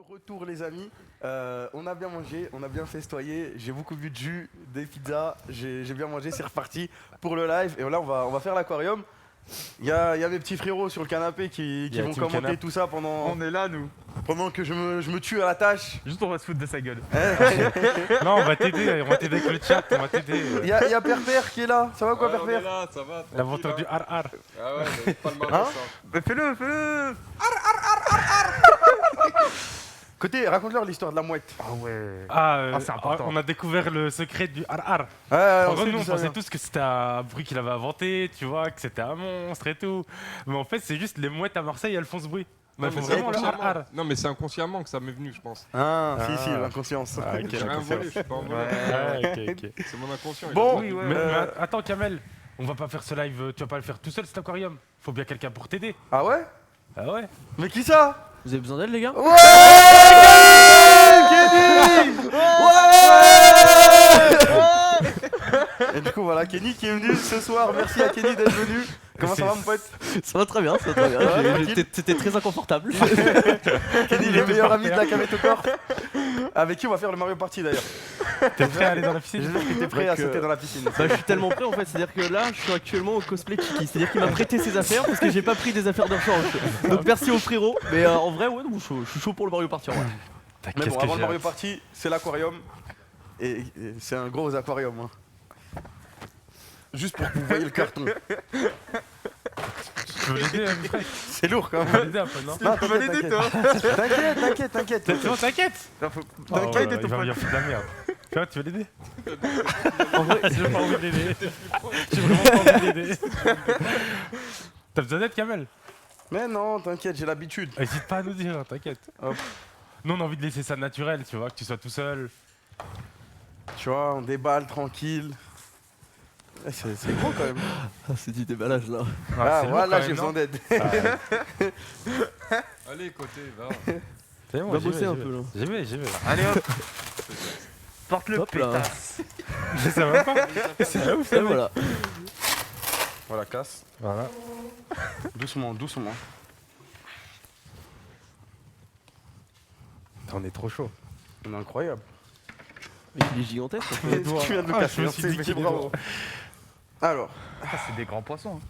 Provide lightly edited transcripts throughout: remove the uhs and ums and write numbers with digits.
Retour les amis, on a bien mangé, on a bien festoyé, j'ai beaucoup bu de jus, des pizzas, j'ai bien mangé, c'est reparti pour le live et là on va faire l'aquarium. Il y a mes petits frérots sur le canapé qui vont commenter tout ça On est là nous. pendant que je me tue à la tâche. Juste on va se foutre de sa gueule. Non, on va t'aider avec le chat, on va t'aider. Il y a Père qui est là, ça va quoi Ouais, Père on est là, ça va. L'aventure du har-har. Ah ouais, mais pas le mal Hein ça. Mais fais-le. Côté, raconte-leur l'histoire de la mouette. Ah ouais. C'est important. on a découvert le secret du har-har. Ouais, En gros, nous, on d'où ça pensait vient. tous que c'était un bruit qu'il avait inventé, tu vois, que c'était un monstre et tout. Mais en fait, c'est juste les mouettes à Marseille, elles font ce bruit. Mais elles Non, font mais c'est vraiment le inconsciemment. har-har. Non, mais c'est inconsciemment que ça m'est venu, je pense. Ah, Ah. si, l'inconscience. Ah, ok, J'ai rien l'inconscience. volé, je suis pas en volé. Ouais, ok. C'est mon inconscient. il Bon, a- Oui, ouais. Mais attends, Kamel, on va pas faire ce live, tu vas pas le faire tout seul cet aquarium. Faut bien quelqu'un pour t'aider. Ah ouais? Ah ouais? Mais qui ça? Vous avez besoin d'aide, les gars? Ouais, Kenny! Ouais! Et du coup voilà, Kenny qui est venu ce soir, merci à Kenny d'être venu. Comment ça va mon pote? Ça va très bien, ça va très bien. Ouais, C'était très inconfortable. Kenny, le meilleur ami de la cavette au corps. Avec qui on va faire le Mario Party d'ailleurs. T'es prêt à aller dans la piscine? J'espère que t'es prêt à sauter dans la piscine. Bah, je suis tellement prêt en fait, c'est-à-dire que là, je suis actuellement au cosplay Chiki. C'est-à-dire qu'il m'a prêté ses affaires parce que j'ai pas pris des affaires de rechange. Donc merci au frérot. Mais en vrai, ouais, non, je suis chaud pour le Mario Party en vrai. Mais bon, avant le Mario Party, c'est l'aquarium. Et c'est un gros aquarium. Hein. Juste pour que vous voyez le carton. Tu veux l'aider, mon frère? C'est lourd quand Tu veux même. l'aider un peu, non? Non, Tu vas l'aider, toi. T'inquiète. C'est bon, t'inquiète! Faut pas aider Il ton va pote. venir foutre de la merde. Tu vois, tu veux l'aider? En vrai, J'ai pas envie de l'aider. J'ai vraiment pas envie de l'aider. T'as besoin d'aide, Kamel? Mais non, t'inquiète, j'ai l'habitude. Hésite pas à nous dire, t'inquiète. Hop. Nous, on a envie de laisser ça naturel, tu vois, que tu sois tout seul. Tu vois, on déballe tranquille. C'est gros quand même. c'est du déballage là. Ah, c'est lourd voilà, quand j'ai même, besoin non? d'aide. Allez, côté, va. C'est bon, Va j'y bosser vais, un j'y peu, vais. là. J'y vais. Allez hop. Porte-le Hop là. pétasse. Ça va pas? C'est là où Et ça va? voilà. Voilà, casse. Voilà. Doucement. On est trop chaud. On est incroyable. Mais il est gigantesque. en fait. Tu viens de le Ah, casser, je me hein, suis dit c'est qu'il est bravo. lourd. Alors, Ah, c'est des grands poissons.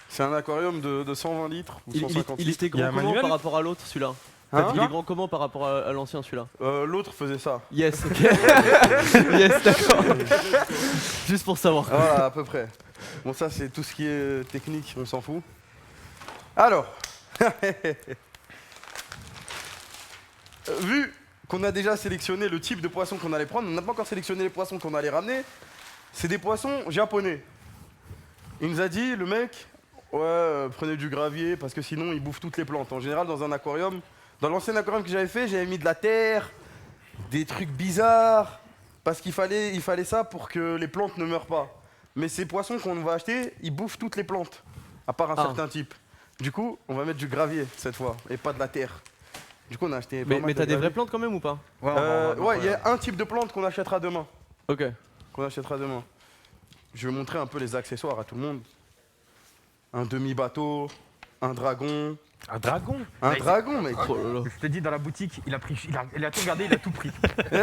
c'est un aquarium de 120 litres ou Il 150 était litres. Il y a grand un comment manuel par rapport à l'autre celui-là? Hein Il est grand comment par rapport à l'ancien celui-là? L'autre faisait ça. Yes, ok. Yes, d'accord. Juste pour savoir. Voilà, à peu près. Bon, ça, c'est tout ce qui est technique, on s'en fout. Alors, vu qu'on a déjà sélectionné le type de poisson qu'on allait prendre, on n'a pas encore sélectionné les poissons qu'on allait ramener. C'est des poissons japonais. Il nous a dit, le mec, ouais, prenez du gravier parce que sinon il bouffe toutes les plantes. En général, dans un aquarium, dans l'ancien aquarium que j'avais fait, j'avais mis de la terre, des trucs bizarres, parce qu'il fallait ça pour que les plantes ne meurent pas. Mais ces poissons qu'on va acheter, ils bouffent toutes les plantes, à part un certain type. Du coup, on va mettre du gravier cette fois, et pas de la terre. Du coup, on a acheté. pas mal Mais de t'as des vraies gravier. plantes quand même ou pas? Ouais, Ouais, il y a un type de plante qu'on achètera demain. Ok. Je vais montrer un peu les accessoires à tout le monde. Un demi-bateau, un dragon. Un dragon? Un Mec. dragon, mec. Oh là là. Je t'ai dit dans la boutique, il a tout regardé, il a tout pris.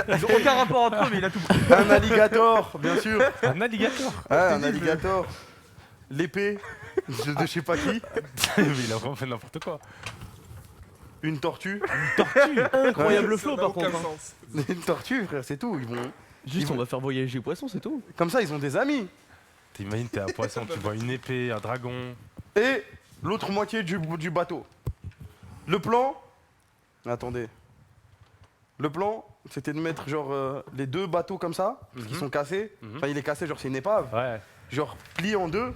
Ils ont aucun rapport entre eux, mais il a tout pris. Un alligator, bien sûr. Un alligator? Ouais, un alligator. L'épée de je sais pas qui. Mais il a vraiment fait n'importe quoi. Une tortue. Incroyable Ça flow n'a par aucun contre. hein. sens. Une tortue, frère, c'est tout. Juste on va faire voyager les poissons, c'est tout. Comme ça, ils ont des amis. T'imagines, t'es un poisson, tu vois une épée, un dragon. Et l'autre moitié du bateau. Le plan. Attendez. Le plan, c'était de mettre genre les deux bateaux comme ça, parce qu'ils sont cassés. Mhm. Enfin, il est cassé, genre c'est une épave. Ouais. Genre plié en deux.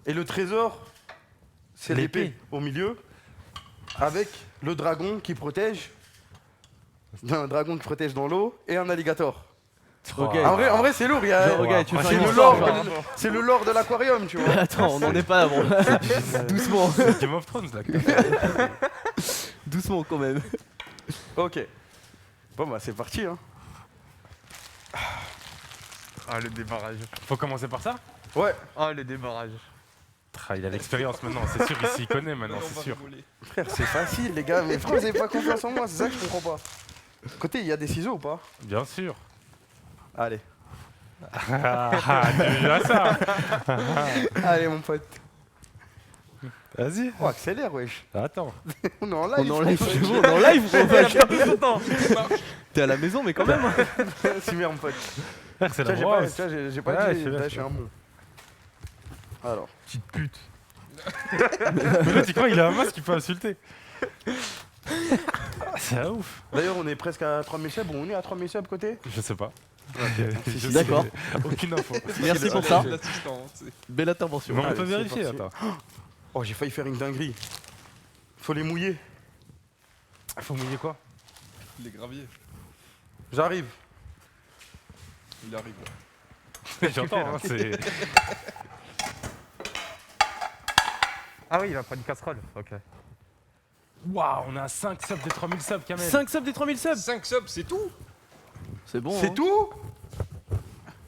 Et le trésor, c'est l'épée L'épée. au milieu. Avec le dragon qui protège. Un dragon qui protège dans l'eau et un alligator. Ok. En vrai, c'est lourd. Il y a- Genre, ok, tu veux c'est faire une le histoire, lore, genre. c'est le lore de l'aquarium, tu vois. Attends, on en est pas avant. Doucement. C'est Game of Thrones là. Doucement quand même. Ok. Bon bah c'est parti hein. Ah, le débarrage. Faut commencer par ça? Ouais. Ah, le débarrage. Il a l'expérience maintenant, c'est sûr, il s'y connaît maintenant, On c'est va sûr. rigoler. Frère, c'est facile, les gars. Mais pourquoi vous avez pas confiance en moi? C'est ça que je comprends pas. Côté, il y a des ciseaux ou pas? Bien sûr. Allez. Tu veux jouer à ça? Allez, mon pote. Vas-y. Oh, accélère, wesh. Attends. On est en On live. est en live, c'est bon, on est en live, gros, Elle a vache. perdu son temps. T'es à la maison, mais quand même. Super, mon pote. Frère, c'est Tiens, la j'ai pas, rose. tiens, j'ai pas Ouais, dit. je sais bien, Là, je je suis un bon. Alors. Petite pute. Mais là, tu crois, il a un masque, il peut insulter. C'est un ouf. D'ailleurs, on est presque à 3000 subs. On est à 3000 subs côté. Je sais pas. Je sais D'accord. Aucune info. Merci pour ça. L'assistant, tu sais. Belle intervention. Mais on Allez, peut c'est vérifier, parti. attends. Oh, j'ai failli faire une dinguerie. Faut les mouiller. Faut mouiller quoi? Les graviers. J'arrive. Il arrive là. J'entends, hein, c'est. Ah oui, il va prendre une casserole. Ok. Waouh, on est à 5 subs des 3000 subs, Kamel. 5 subs des 3000 subs. 5 subs, c'est tout. C'est bon. C'est hein. tout?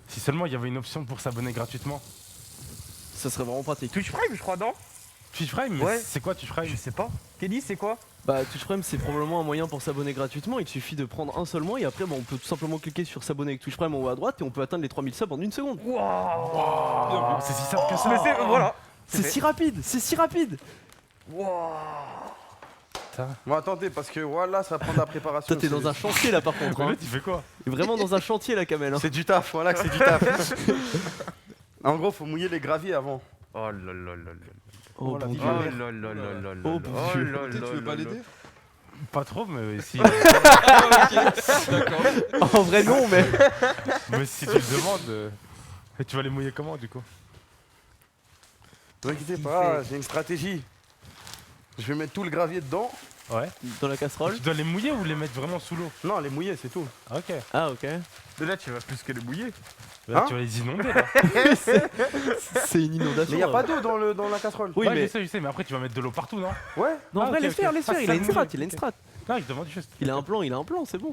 Si seulement il y avait une option pour s'abonner gratuitement. Ça serait vraiment pratique. Twitch Prime, je crois, non? Twitch Prime, mais Ouais. c'est quoi Twitch Prime? Je sais pas. Kenny, c'est quoi? Bah, Twitch Prime, c'est probablement un moyen pour s'abonner gratuitement. Il suffit de prendre un seul mois et après, on peut tout simplement cliquer sur s'abonner avec Twitch Prime en haut à droite et on peut atteindre les 3000 subs en une seconde. Waouh. Oh, c'est si simple que ça. Mais c'est. Voilà. C'est si rapide, c'est si rapide. Waouh. Bon, attendez, parce que voilà, ça va prendre la préparation. Toi, t'es dans un chantier là par contre. Mais Hein. là, tu fais quoi? T'es vraiment dans un chantier là, Kamel. Hein. C'est du taf, voilà que c'est du taf. En gros, faut mouiller les graviers avant. Oh là là là là. Oh Voilà, bon dis- Dieu. Oh là là là là là. Oh, là. mon Dieu. là Tu là veux pas là l'aider? là. Pas trop, mais si. D'accord. En vrai, non, mais. Mais si tu le demandes. Et tu vas les mouiller comment du coup? Ne vous inquiétez pas, j'ai une stratégie. Je vais mettre tout le gravier dedans. Ouais. Dans la casserole. Tu dois les mouiller ou les mettre vraiment sous l'eau? Non, les mouiller, c'est tout. Ah, ok. Ah, ok. De là, tu vas plus que les bouiller. Là, Hein tu vas les inonder là. C'est une inondation. Mais y a là. pas d'eau dans la casserole. Oui, Ouais, mais. je sais, mais après tu vas mettre de l'eau partout, non? Ouais. Non, en Ah, vrai, ok, laisse ok. faire, laisse Ah, faire. Il ça a une mouille, strat, il a une ok. strat. Non, il demande juste. Il a un plan, c'est bon.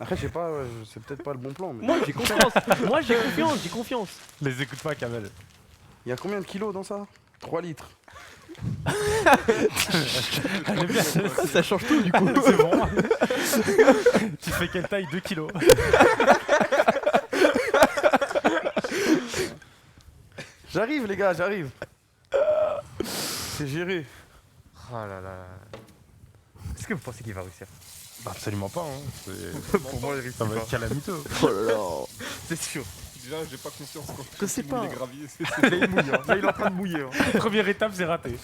Après, je sais pas, c'est peut-être pas le bon plan. Mais... Moi, j'ai confiance. Moi, j'ai confiance. Les écoute pas, Kamel. Il y a combien de kilos dans ça? 3 litres. Elle est bien. Ça change tout du coup. C'est bon. Tu fais quelle taille? 2 kilos. J'arrive, les gars, j'arrive. C'est géré. Oh là là. Est-ce que vous pensez qu'il va réussir? Bah, absolument pas. Hein. C'est- Pour moi, il réussit Ça va pas. être calamito. Oh là là. C'est sûr. Déjà, j'ai pas confiance quand Je sais tu mouilles pas. les graviers. Là, il mouille. Hein. Là, il est en train de mouiller. Hein. Première étape, c'est raté.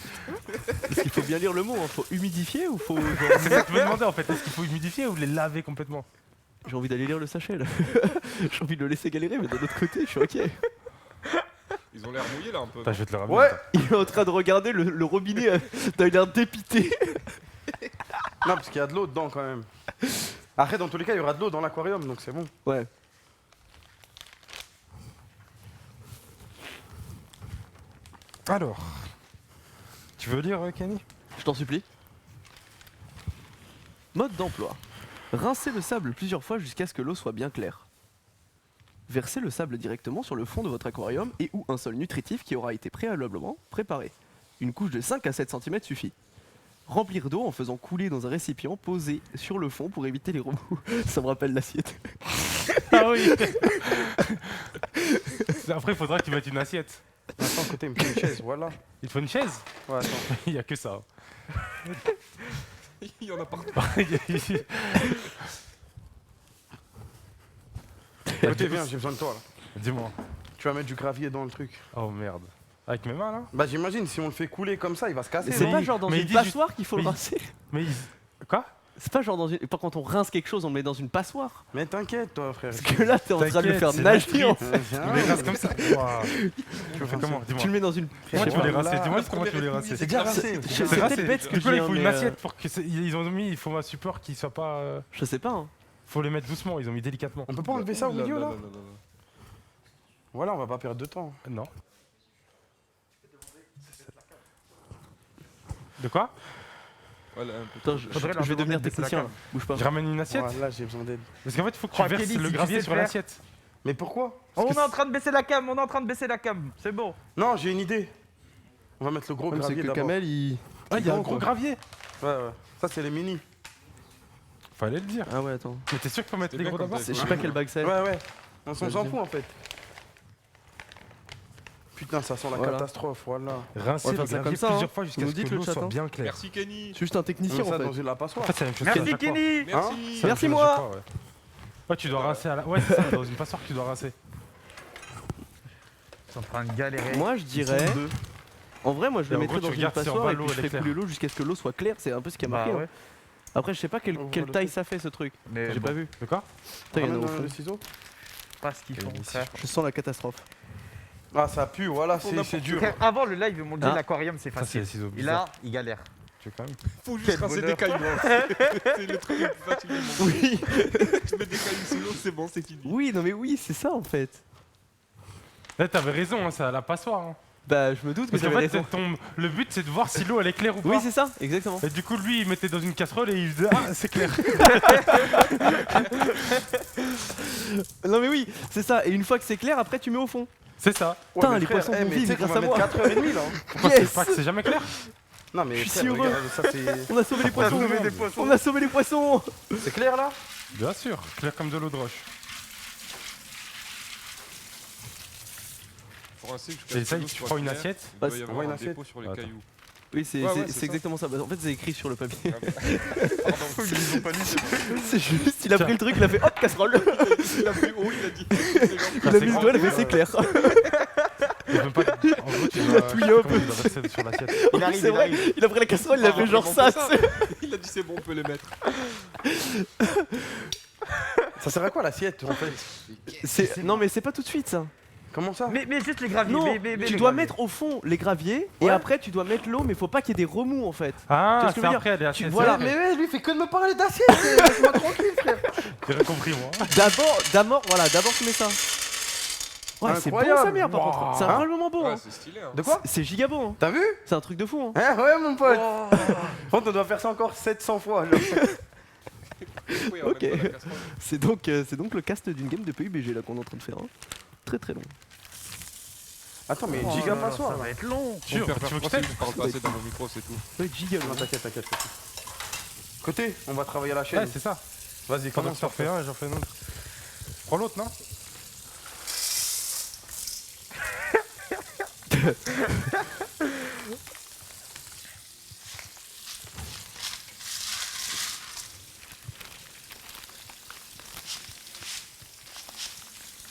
Est-ce qu'il faut bien lire le mot hein. Faut humidifier ou faut. C'est ça que je me demandais en fait. Est-ce qu'il faut humidifier ou les laver complètement? J'ai envie d'aller lire le sachet là. J'ai envie de le laisser galérer, mais d'un autre côté, je suis ok. Ils ont l'air mouillés là un peu. Attends, je vais te le ramener. Ouais. attends. Il est en train de regarder le robinet. T'as l'air dépité. Non, parce qu'il y a de l'eau dedans quand même. Après, dans tous les cas, il y aura de l'eau dans l'aquarium, donc c'est bon. Ouais. Alors. Tu veux lire, Kenny? Je t'en supplie. Mode d'emploi. Rincez le sable plusieurs fois jusqu'à ce que l'eau soit bien claire. Versez le sable directement sur le fond de votre aquarium et ou un sol nutritif qui aura été préalablement préparé. Une couche de 5 à 7 cm suffit. Remplir d'eau en faisant couler dans un récipient posé sur le fond pour éviter les remous. Ça me rappelle l'assiette. Ah oui. Après, il faudra que tu mettes une assiette. Attends, côté, il me faut une chaise, voilà. Il te faut une chaise? Ouais, attends. Il y a que ça. Il y en a partout. Côté, viens, j'ai besoin de toi là. Dis-moi. Tu vas mettre du gravier dans le truc. Oh merde. Avec mes mains là? Bah, j'imagine, si on le fait couler comme ça, il va se casser. Mais c'est non pas genre dans mais il une dit passoire qu'il faut le mais il- rincer. Mais ils... Quoi? C'est pas genre dans une. Pas quand on rince quelque chose, on le met dans une passoire. Mais t'inquiète, toi, frère. Parce que là, t'es en train de le T'inquiète, faire c'est nager. la en street. fait. On les rince comme ça. Waouh. Tu le fais comment? Dis-moi. Tu le mets dans une. Comment tu veux les rincer? Là, Dis-moi comment tu veux les rincer. C'est déjà rincé. C'est C'est peut-être rincé. bête ce que Du coup, je il dis, faut hein, une mais, assiette pour que ils ont mis, il faut un support qui soit pas. Je sais pas. Hein. Faut les mettre doucement. Ils ont mis délicatement. On peut pas enlever ça au milieu là Voilà, on va pas perdre de temps. Non. De quoi? Voilà, un peu. Attends, je Faudrait leur vais devenir demander de baisser la technicien. came. Bouge pas. Je ramène une assiette? Voilà, j'ai besoin d'aide. Parce qu'en fait, il faut que Oh, tu verses Kelly, le si tu gravier sais sur faire. l'assiette. Mais pourquoi On est en train de baisser la cam, on est en train de baisser la cam. C'est bon. Non, j'ai une idée. On va mettre le gros Comme c'est gravier que d'abord. Kamel, il. Ah, il y a un grand, gros quoi. gravier. Ouais, ouais. Ça, c'est les mini. Fallait le dire. Ah ouais, attends. Mais t'es sûr qu'il faut mettre C'est les bien gros comme d'abord Je sais pas quelle bague c'est. Ouais, ouais. On s'en Vas-y. fout en fait. Putain, ça sent la Voilà. catastrophe, voilà. Rincer On va le faire ça gravier comme ça, plusieurs hein. fois jusqu'à Vous ce dites que le l'eau chat, soit hein. bien claire. Merci Kenny. Je suis juste un On technicien met en ça fait. dans une la En passoire. fait, c'est la même chose. Merci à chaque fois. Kenny. Merci. C'est la même Merci, chose à moi. chaque fois, ouais. Ouais, tu dois rincer à la. Ouais, c'est ça, dans une passoire que tu dois rincer. Ils sont en train de galérer. Moi je dirais. Deux. En vrai, moi je Et le en mettrais gros, dans tu une regardes si en passoire bas, et puis l'eau, je elle est ferais claire. couler l'eau jusqu'à ce que l'eau soit claire. C'est un peu ce qui a marqué. Bah hein. ouais. Après, je sais pas On quelle voit taille le ça fait ce truc. Mais J'ai bon, pas vu. De quoi Putain, il y en a Ramène au fond. le ciseau. pas ce qu'ils font, frère. Je sens la catastrophe. Ah, ça pue, voilà, c'est dur. Frère, avant le live, ils m'ont dit Ah. l'aquarium c'est Ça, c'est facile. les ciseaux Et bizarres. là, il galère. Tu veux quand même Faut juste Quel rincer bonheur. des cailloux. hein. C'est le truc le plus facile du monde. Oui. Tu mets des cailloux sous l'eau, c'est bon, c'est fini. Oui, non mais oui, c'est ça en fait. Là, t'avais raison, hein, c'est à la passoire. Hein. Bah, je me doute que Parce qu'en j'avais fait, raison. le but, c'est de voir si l'eau elle est claire ou pas. Oui, c'est ça, exactement. Et du coup, lui, il mettait dans une casserole et il disait ah, c'est clair. Non mais oui, c'est ça. Et une fois que c'est clair, après tu mets au fond. C'est ça. Putain, mais les frère, poissons eh, vont mais vivre tu sais qu'on grâce à va moi. mettre 4h30 là. Pourquoi Yes. c'est pas que c'est jamais clair? Non, mais Je suis frère, si heureux. regarde, ça c'est. On a sauvé les poissons. sauvé des On a sauvé les poissons. C'est clair là? Bien sûr, clair comme de l'eau de roche. Faut rincer jusqu'à Et ce ça, que l'eau tu soit prends une claire. assiette. Il doit Ouais, y on avoir voit une un assiette. dépôt sur les Attends. cailloux. Oui, c'est Ouais, ouais, c'est c'est ça. exactement ça. En fait, c'est écrit sur le papier. Pardon. Ils ont pas lu. C'est juste, il a pris le truc, il a fait hop, casserole. Il a pris haut, il a dit. C'est bon. Il a mis le doigt, il a fait c'est clair. Il veut pas... En gros, tu dois... Touillé un peu. comment il doit rester sur l'assiette. Il arrive, C'est il vrai, arrive. il a pris la casserole, il a Ah, fait genre vraiment ça. que Il a dit c'est bon, on peut les mettre. Ça sert à quoi l'assiette en fait? Non mais c'est pas tout de suite ça. Comment ça? Mais juste les graviers. Non, mais tu les dois graviers. mettre au fond les graviers et Ouais. après tu dois mettre l'eau, mais faut pas qu'il y ait des remous en fait. Tu Ah, vois ce que c'est je veux après, les Tu- assiettes. voilà. Mais ouais, lui il fait que de me parler d'assiette. Laisse-moi tranquille, frère. J'ai rien compris, moi. D'abord, voilà, d'abord tu mets ça. Ouais, c'est beau Incroyable. sa mère par contre. C'est Hein incroyablement beau. Ouais, Hein. c'est stylé. Hein. De quoi? C'est giga beau. Hein. T'as vu? C'est un truc de fou. Hein. Hein, ouais, mon pote. Par contre, on doit faire ça encore 700 fois. genre. Oui, Ok. en même temps, la casserole. C'est donc le cast d'une game de PUBG là qu'on est en train de faire. Hein. Très très long. Attends, mais Oh giga là là, passoire. Ça va être long. Sûr, Mon père, tu veux que je pourquoi t'aide tu parles pas assez dans mon micro, c'est tout. Ouais, giga long. Non, t'inquiète, t'inquiète. Côté, on va travailler à la chaîne. Ouais, c'est ça. Vas-y, Pendant commence que j'en par fais un et j'en fais un autre. Prends l'autre, non?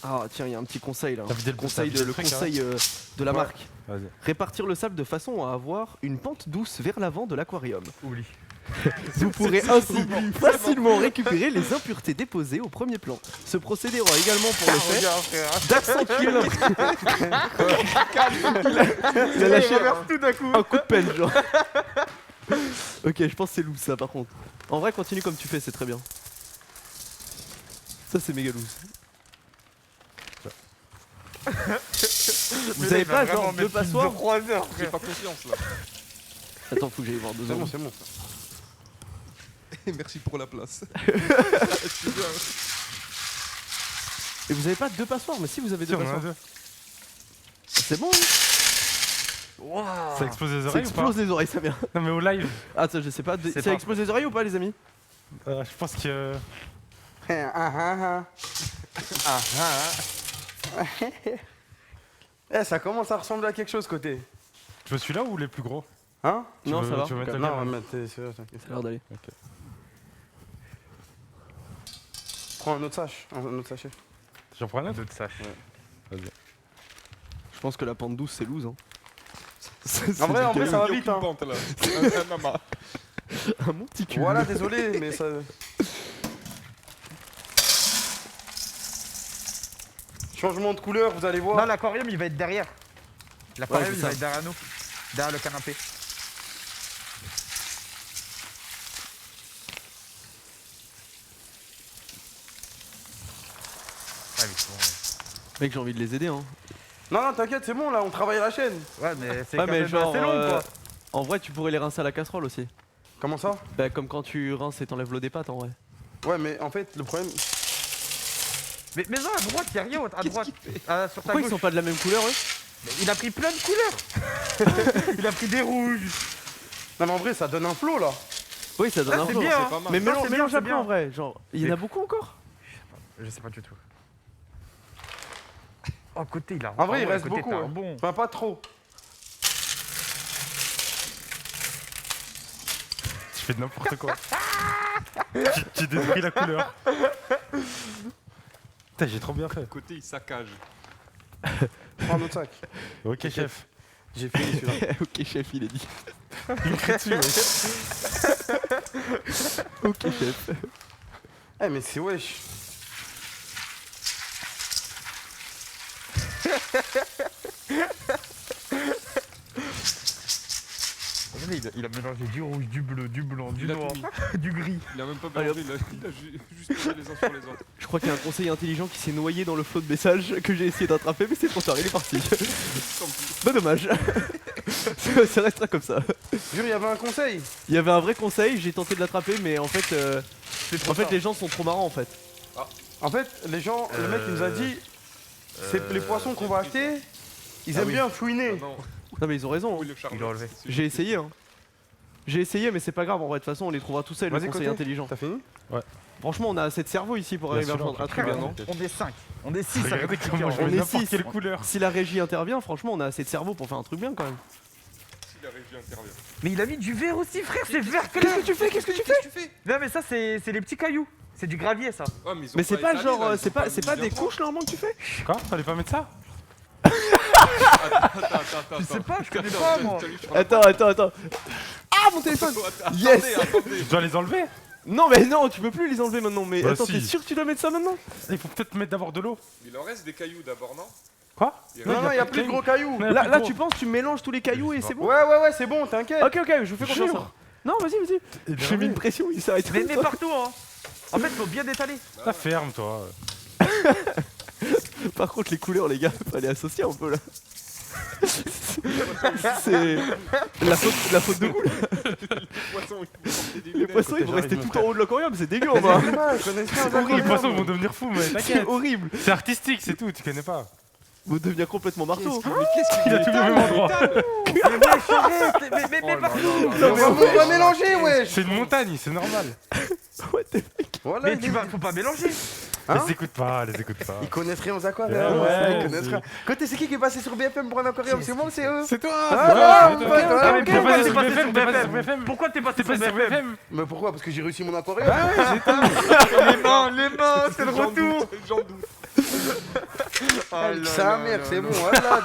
Ah tiens, il y a un petit conseil là. T'as vidé le Conseil t'as vidé le truc, conseil de la Ouais. marque. Vas-y. Répartir le sable de façon à avoir une pente douce vers l'avant de l'aquarium. Oublie. Vous pourrez ainsi facilement récupérer les impuretés déposées au premier plan. Ce procédé aura également pour effet Regarde, frère. d'accentuer Il a lâché tout d'un coup. un coup de pelle genre. Ok, je pense que c'est loose ça par contre. En vrai, continue comme tu fais, c'est très bien. Ça c'est méga loose. Vous avez pas genre deux passoires 3 heures, J'ai frère. pas confiance là. Attends, faut que j'aille voir deux C'est bon, secondes. c'est bon. Et merci pour la place. C'est bien. Et vous avez pas deux passoires, mais si vous avez Si, deux on en a passoires. deux. C'est bon, hein. Ça explose les Ça oreilles ou pas? explose les oreilles, ça vient. Non, mais au live, Ah, ça je sais pas. C'est Ça pas- explose les oreilles ou pas, les amis? je pense que. Eh, ça commence à ressembler à quelque chose côté. Tu veux celui-là ou les plus gros? Hein? Tu Non, veux- ça va. Tu veux mettre Non, on lequel, va là mettre. C'est vrai, t'inquiète. Ça a l'air d'aller. Prends un autre sachet. J'en prends un autre? D'autres saches. Je pense que la pente douce, c'est loose. Hein. En vrai, Il y a ça va aucune vite. Hein. pente, là. Un amas. Un monticule. Voilà, désolé, mais ça. Changement de couleur, vous allez voir. Non, l'aquarium il va être derrière. L'aquarium Ouais, c'est il va ça. être derrière nous. Derrière le canapé. Ah, mais c'est bon, Mec, j'ai envie de les aider. Hein. Non, non, t'inquiète, c'est bon là, on travaille à la chaîne. ouais, mais c'est Ouais, quand mais même genre. assez long quoi. En vrai, tu pourrais les rincer à la casserole aussi. Comment ça? Bah, comme quand tu rinces et t'enlèves l'eau des pâtes en vrai. Ouais, mais en fait, le problème. Mais non, à droite, y'a rien à droite. Sur ta Pourquoi ils gauche. sont pas de la même couleur eux? Mais il a pris plein de couleurs. Il a pris des rouges. Non mais en vrai ça donne un flow là. Oui, ça donne Ah, un c'est flow. bien, C'est hein. pas mal. Mais Non, c'est mélange bien, un peu c'est en bien. vrai. Genre, il y en a beaucoup encore? Je sais pas du tout. Oh, côté, il a. En vrai ah il ouais, reste côté, beaucoup. t'as un Hein. bon. Enfin pas trop. Je fais n'importe quoi. J'ai détruit la couleur. Putain, j'ai trop bien fait. Côté, il saccage. Prends un autre sac. Ok, chef. J'ai fini celui-là. Ok, chef, il est dit. Il me crie dessus, ouais. Ok, chef. Eh mais c'est wesh. Regardez, il a mélangé du rouge, du bleu, du blanc, du Il a noir, tout du gris. Il a même pas Allez, mélangé, il a juste mis les uns sur les autres. Je crois qu'il y a un conseiller intelligent qui s'est noyé dans le flot de messages que j'ai essayé d'attraper, mais c'est trop tard, il est parti. Tant pis. Bah dommage. Ça restera comme ça. Jure il y avait un conseil. Il y avait un vrai conseil, j'ai tenté de l'attraper, mais en fait, les gens sont trop marrants en fait. En fait les gens, le mec il nous a dit c'est les poissons qu'on va acheter, ils Ah aiment oui. bien fouiner. Non, Non mais ils ont raison. oui, le charbon. Il a enlevé. c'est- J'ai essayé hein. J'ai essayé mais c'est pas grave en vrai, de toute façon on les trouvera tout seuls, le Vas-y, conseiller côté. intelligent. T'as fini? Franchement on a assez de cerveau ici pour Bien arriver à sûr, faire un truc Frère, bien, non? on est 5. On est 6 à Regardez côté comment je On mets est n'importe six. quelle couleur. Si la régie intervient, franchement on a assez de cerveau pour faire un truc bien quand même. Si la régie intervient. Mais il a mis du vert aussi, frère, c'est vert Qu'est-ce que tu fais? Qu'est-ce que tu fais? Qu'est-ce que tu fais? Non, mais ça, c'est les petits cailloux. C'est du gravier, ça. Ouais, ils ont Mais c'est pas étalé, genre, là, ils c'est ont pas mis des bien couches normalement que tu fais? Quoi? Fallait pas mettre ça? Attends, Je sais pas, je connais pas, moi. Attends. Ah mon téléphone! Yes. Tu dois les enlever? Non mais non, tu peux plus les enlever maintenant. Mais Bah attends, si. t'es sûr que tu dois mettre ça maintenant? Il faut peut-être mettre d'abord de l'eau. Il en reste des cailloux d'abord, non? Quoi? Non non il y a plus de gros cailloux. Ouais. Là, plus là gros. tu penses, tu mélanges tous les cailloux et c'est bon? Ouais c'est bon t'inquiète. Ok, je vous fais confiance. Jure. hein. Non, vas-y. J'ai mis une pression, il s'arrête. Mais partout, hein. En fait, faut bien détaler. Ah, ferme, toi. Par contre, les couleurs, les gars, fallait associer un peu là. C'est la faute de goût. Là. Les poissons, ils vont rester tout en haut de l'aquarium, c'est dégueu en bas. Je connais ça. Les poissons vont devenir fous, mais C'est t'inquiète. horrible. C'est artistique, c'est tout, tu connais pas. Vous devenez complètement marteau. Mais qu'est-ce qu'il Il a tout mis au même endroit. Mais wesh, arrête. Mais partout. On va mélanger wesh. C'est une montagne, c'est normal. Ouais, t'es- Voilà, Mais faut pas mélanger. Hein Les écoute pas. Ils connaissent rien aux aquariums. Ouais, Ils connaissent rien. Côté, c'est qui est passé sur BFM pour un aquarium? C'est moi ou c'est eux? C'est toi. Ah, c'est non, toi. ok, Ah, mais ok, t'es ok, passé ok, sur ok, BFM, ok, t'es passé ok. sur BFM. Pourquoi t'es T'es passé passé sur BFM. Mais pourquoi? Parce que j'ai réussi mon aquarium. Les mains, c'est le retour. J'en doute. Sa mère, c'est bon, voilà.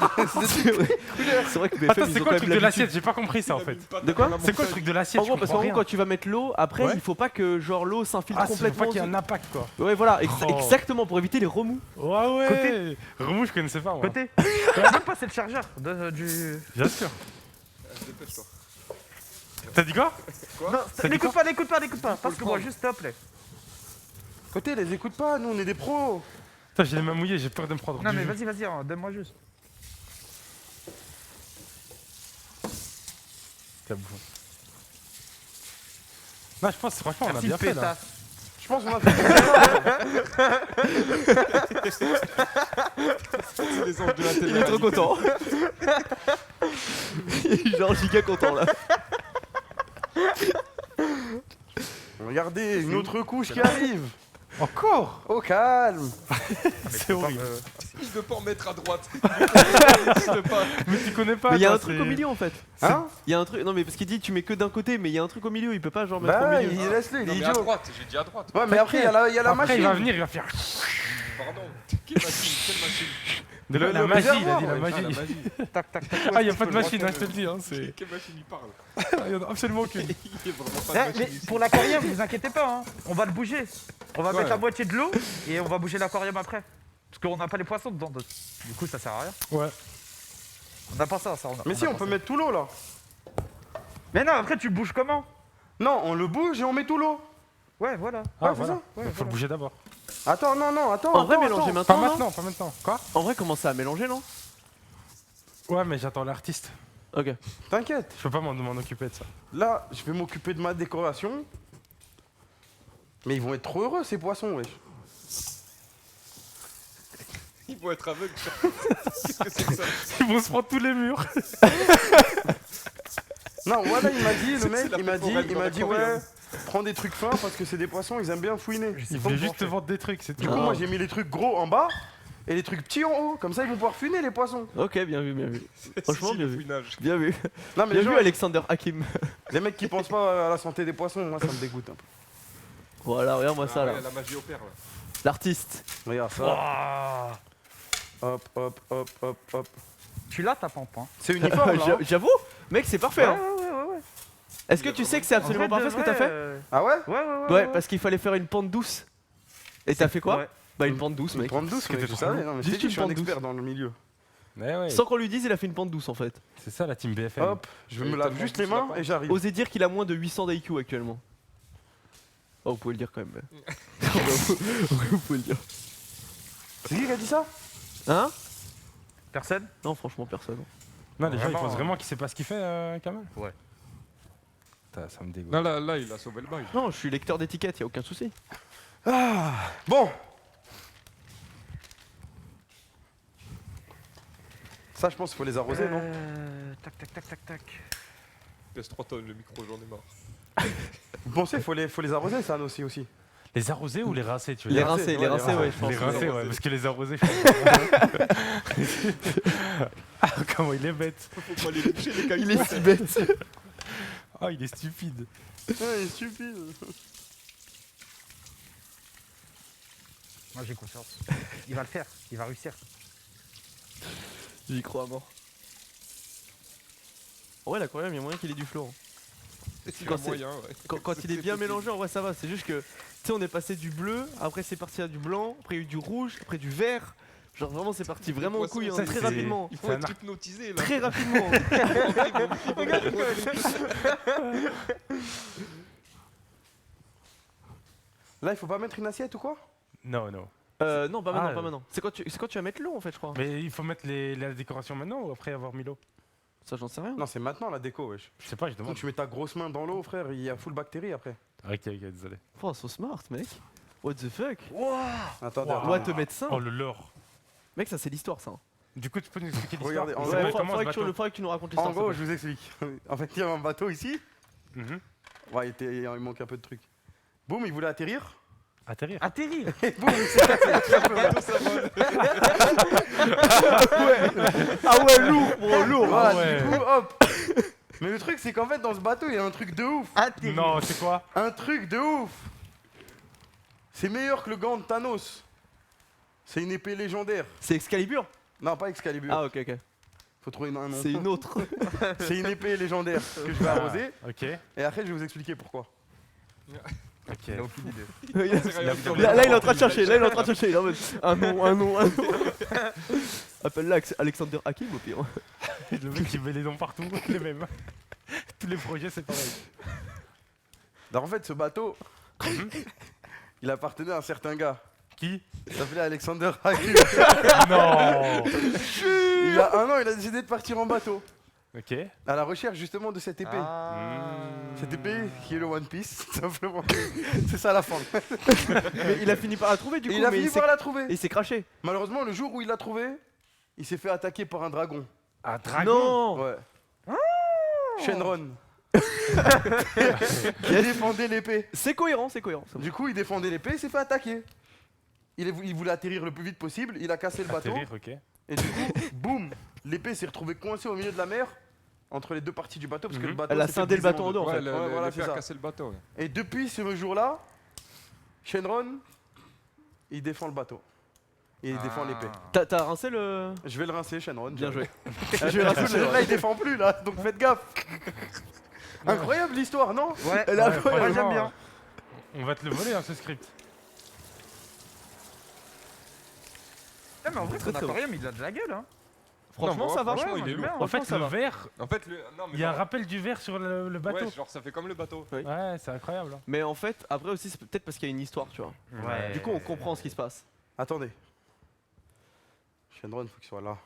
C'est vrai que BFM, Attends, ils c'est ont quoi quand le truc même de l'assiette? J'ai pas compris ça en fait. De quoi? C'est quoi le truc de l'assiette? En gros, parce qu'en gros, quand tu vas mettre l'eau, après, Ouais. il faut pas que genre l'eau s'infiltre Ah, c'est pour complètement. pas qu'il y ait un impact quoi. Ouais, voilà, Oh. exactement pour éviter les remous. Ouais. Côté. Remous, je connaissais pas moi. Côté. T'as même passé le chargeur du. Bien sûr. Dépêche-toi. T'as dit quoi? Non, Ça dit n'écoute pas. Parce que moi, prendre. juste stop là. Côté, les écoute pas, nous on est des pros. Putain, j'ai les mains mouillées, j'ai peur de me prendre. Non, du mais jus. vas-y, hein, donne-moi juste. C'est bon. Non, je pense franchement on a Merci, bien fait là. pétasse. Je pense qu'on a fait. C'est les anges de la télé. Il est trop content. Il est genre giga content là. Regardez, une autre couche qui arrive. Encore? Au calme. C'est horrible. Il ne pas en mettre à droite. Mais tu connais pas. Mais il y a toi, un truc c'est- au milieu en fait. Hein? Il y a un truc. Non, mais parce qu'il dit tu mets que d'un côté, mais il y a un truc au milieu, il peut pas genre mettre au Bah, milieu. il laisse-le, il Non, est mais à idiot. droite, j'ai dit à droite. Ouais, mais après, il y a la Après, machine. il va venir, il va faire. Pardon. Quelle machine? Quelle machine? De Le la magie, il a dit réservoir, la ouais. Ah, la magie. magie. Tac, tac, tac. Ah, y a pas de Je peux le machine, hein, je te le reconnaître. dis. Hein, c'est... Quelle machine il parle? Il y en a absolument aucune. Il y a vraiment pas de Eh, mais machine ici. pour l'aquarium, vous inquiétez pas, hein. On va le bouger. On va Ouais. mettre la moitié de l'eau et on va bouger l'aquarium après. Parce qu'on n'a pas les poissons dedans. Donc, du coup, ça sert à rien. Ouais. On n'a pas ça. Mais si, on peut mettre tout l'eau là. Mais non, après, tu bouges comment? Non, on le bouge et on met tout l'eau. Ouais, voilà. Ah, c'est voilà. ça. Ouais, Faut le bouger d'abord. Attends, non, attends. En vrai, attends, mélanger attends. Pas maintenant. non maintenant, pas maintenant. Quoi? En vrai, commencer à mélanger, non? Ouais, mais j'attends l'artiste. Ok. T'inquiète. Je peux pas m'en occuper de ça. Là, je vais m'occuper de ma décoration. Mais ils vont être trop heureux ces poissons, wesh. Ils vont être aveugles. Qu'est-ce que c'est que ça? Ils vont se prendre tous les murs. Non, voilà, il m'a dit, le C'est mec, la il m'a dit, foraine dans ouais, l'aquarium. prends des trucs fins parce que c'est des poissons, ils aiment bien fouiner. Ils veulent juste te vendre des trucs, c'est Du tout. coup, Ah. moi, j'ai mis les trucs gros en bas et les trucs petits en haut. Comme ça, ils vont pouvoir fuiner les poissons. Ok, bien vu, bien vu. Franchement, Si, bien le vu. fouinage. Bien vu. Non, mais Bien les, vu, gens, Alexander Hakim. les mecs qui pensent pas à la santé des poissons, moi, ça me dégoûte un peu. Voilà, regarde-moi ça Ah là. ouais, la magie opère là. L'artiste. Regarde ça. Ouah. Hop, hop, hop, hop, hop. Tu l'as ta pampe, hein. C'est uniforme, là. hein. J'avoue, mec, c'est parfait. Hein. ouais. Est-ce que tu sais que c'est absolument En vrai, parfait de ce que t'as vrai, fait Ah ouais Ouais, parce qu'il fallait faire une pente douce. Et t'as fait quoi Ouais. Bah, une pente douce, Une mec. pente douce, que mec, t'es je trop savais. lourd. Non, mais Juste je t'ai dit, une je suis un pente douce. expert dans le milieu. Ouais, ouais. Sans qu'on lui dise, il a fait une pente douce en fait. C'est ça la team BFM. Hop, je Et me t'as lave le juste vendu les sur la mains pente. et j'arrive. Osez dire qu'il a moins de 800 d'IQ actuellement. Oh, vous pouvez le dire quand même. Vous pouvez le dire. C'est qui a dit ça? Hein Personne? Non, franchement, personne. Non, les gens ils Vraiment, pensent vraiment qu'il sait pas ce qu'il fait, Kamal. Ouais. Putain, ça me dégoûte. Non, là, il a sauvé le bail. Non, je suis lecteur d'étiquette, y a aucun souci. Ah, bon. Ça, je pense qu'il faut les arroser, non? Tac. Pèse 3 tonnes le micro, j'en ai marre. Vous pensez qu'il faut les arroser, ça aussi? Les arroser ou les rincer, tu veux Les dire rincer, ouais, ouais, je pense. Les rincer, ouais, parce que les arroser, je pense. Ah, comment il est bête. Faut pas les toucher les cailloux. Il est si bête. Ah, il est stupide. Ouais, il est stupide. Moi j'ai confiance. Il va le faire, il va réussir. J'y crois à mort. En vrai, l'aquarium, il y a moyen qu'il ait du flow. Hein. Il y Quand a c'est- moyen, ouais. Quand il est bien mélangé, en vrai, ça va. C'est juste que, tu sais, on est passé du bleu, après c'est parti à du blanc, après il y a eu du rouge, après du vert. Genre vraiment, c'est parti vraiment en poissons, couille, hein, ça, très c'est- rapidement. Il faut C'est un être art. hypnotisé là. Très rapidement. Là, il faut pas mettre une assiette ou quoi? Non, non. Non, pas maintenant, Ah, pas maintenant. C'est quand tu vas mettre l'eau en fait, je crois. Mais il faut mettre la décoration maintenant ou après avoir mis l'eau? Ça, j'en sais rien. Non, c'est maintenant la déco, wesh. Je sais pas, je Quand demande. tu mets ta grosse main dans l'eau, frère, il y a full bactéries après. Ok, désolé. Oh, so smart, mec. What the fuck? Attendez, Wow. On doit te mettre ça. Oh, le lore. Mec, ça, c'est l'histoire, ça. Du coup, tu peux nous expliquer l'histoire? Regardez, en C'est vrai, quoi, comment faudrait ce que tu bateau faudrait que tu nous racontes en l'histoire. gros, s'il je vous explique. En fait, il y a un bateau ici. Mhm. Ouais, il manque un peu de trucs. Boum, il voulait atterrir. Atterrir. Atterrir. Et boum, il s'est cassé. Ah ouais, lourd, bro, lourd. Voilà, ouais. du coup, hop. Mais le truc, c'est qu'en fait, dans ce bateau, il y a un truc de ouf. Atterrir. Non, c'est quoi? Un truc de ouf. C'est meilleur que le gant de Thanos. C'est une épée légendaire. C'est Excalibur? Non, pas Excalibur. Ah, ok, ok. Faut trouver un nom. C'est une autre. C'est une épée légendaire que je vais arroser. Ok, Et après, je vais vous expliquer pourquoi. ok. Il a aucune idée. Là, il est en train de chercher. Là, il est en train de chercher. Il est en mode, un nom. Appelle-là Alexander Hakim au pire. Le mec il met les noms partout, les mêmes. Tous les projets c'est pareil. Alors, en fait, ce bateau, il appartenait à un certain gars. Qui? Il s'appelait Alexander Hakim. Non. Il y a un an, il a décidé de partir en bateau. Ok. À la recherche justement de cette épée. Cette épée qui est le One Piece, tout simplement. C'est ça la fin. Mais il a fini par la trouver du coup. Et il a mais fini s'est- par la trouver. Et il s'est craché. Malheureusement, le jour où il l'a trouvé, il s'est fait attaquer par un dragon. Un dragon. Non. Ouais. Shenron. Qui défendait l'épée. C'est cohérent, c'est cohérent. c'est bon. Du coup, il défendait l'épée, il s'est fait attaquer. Il voulait atterrir le plus vite possible, il a cassé le bateau. Atterrir, ok. Et du coup, boum, l'épée s'est retrouvée coincée au milieu de la mer, entre les deux parties du bateau, parce que Mhm. le bateau Elle a s'est fait scindé le briser bateau en en deux. deux, en fait. Ouais, voilà, l'épée c'est a ça. cassé le bateau. Ouais. Et depuis ce jour-là, Shenron, il défend le bateau. Et il défend l'épée. T'as rincé le. Je vais le rincer, Shenron. Bien joué. Je vais le rincer. Là, il défend plus, là, donc faites gaffe. Incroyable l'histoire, non? Ouais, Elle a Ouais, incroyable. moi j'aime franchement, bien. On va te le voler, hein, ce script. Ah, mais en vrai, Très, ton très bon. aquarium il a de la gueule, hein. Franchement, Non, ça va. franchement, Ouais, il est moi, lourd. j'aime En fait, ça le va. verre, En fait, non, mais il y a un par- rappel du verre sur le bateau. Ouais, genre ça fait comme le bateau. Oui. Ouais, c'est incroyable. hein. Mais en fait, après aussi, c'est peut-être parce qu'il y a une histoire, tu vois. Ouais. Du coup, on comprend ce qui se passe. Attendez. Shenron, faut qu'il soit là.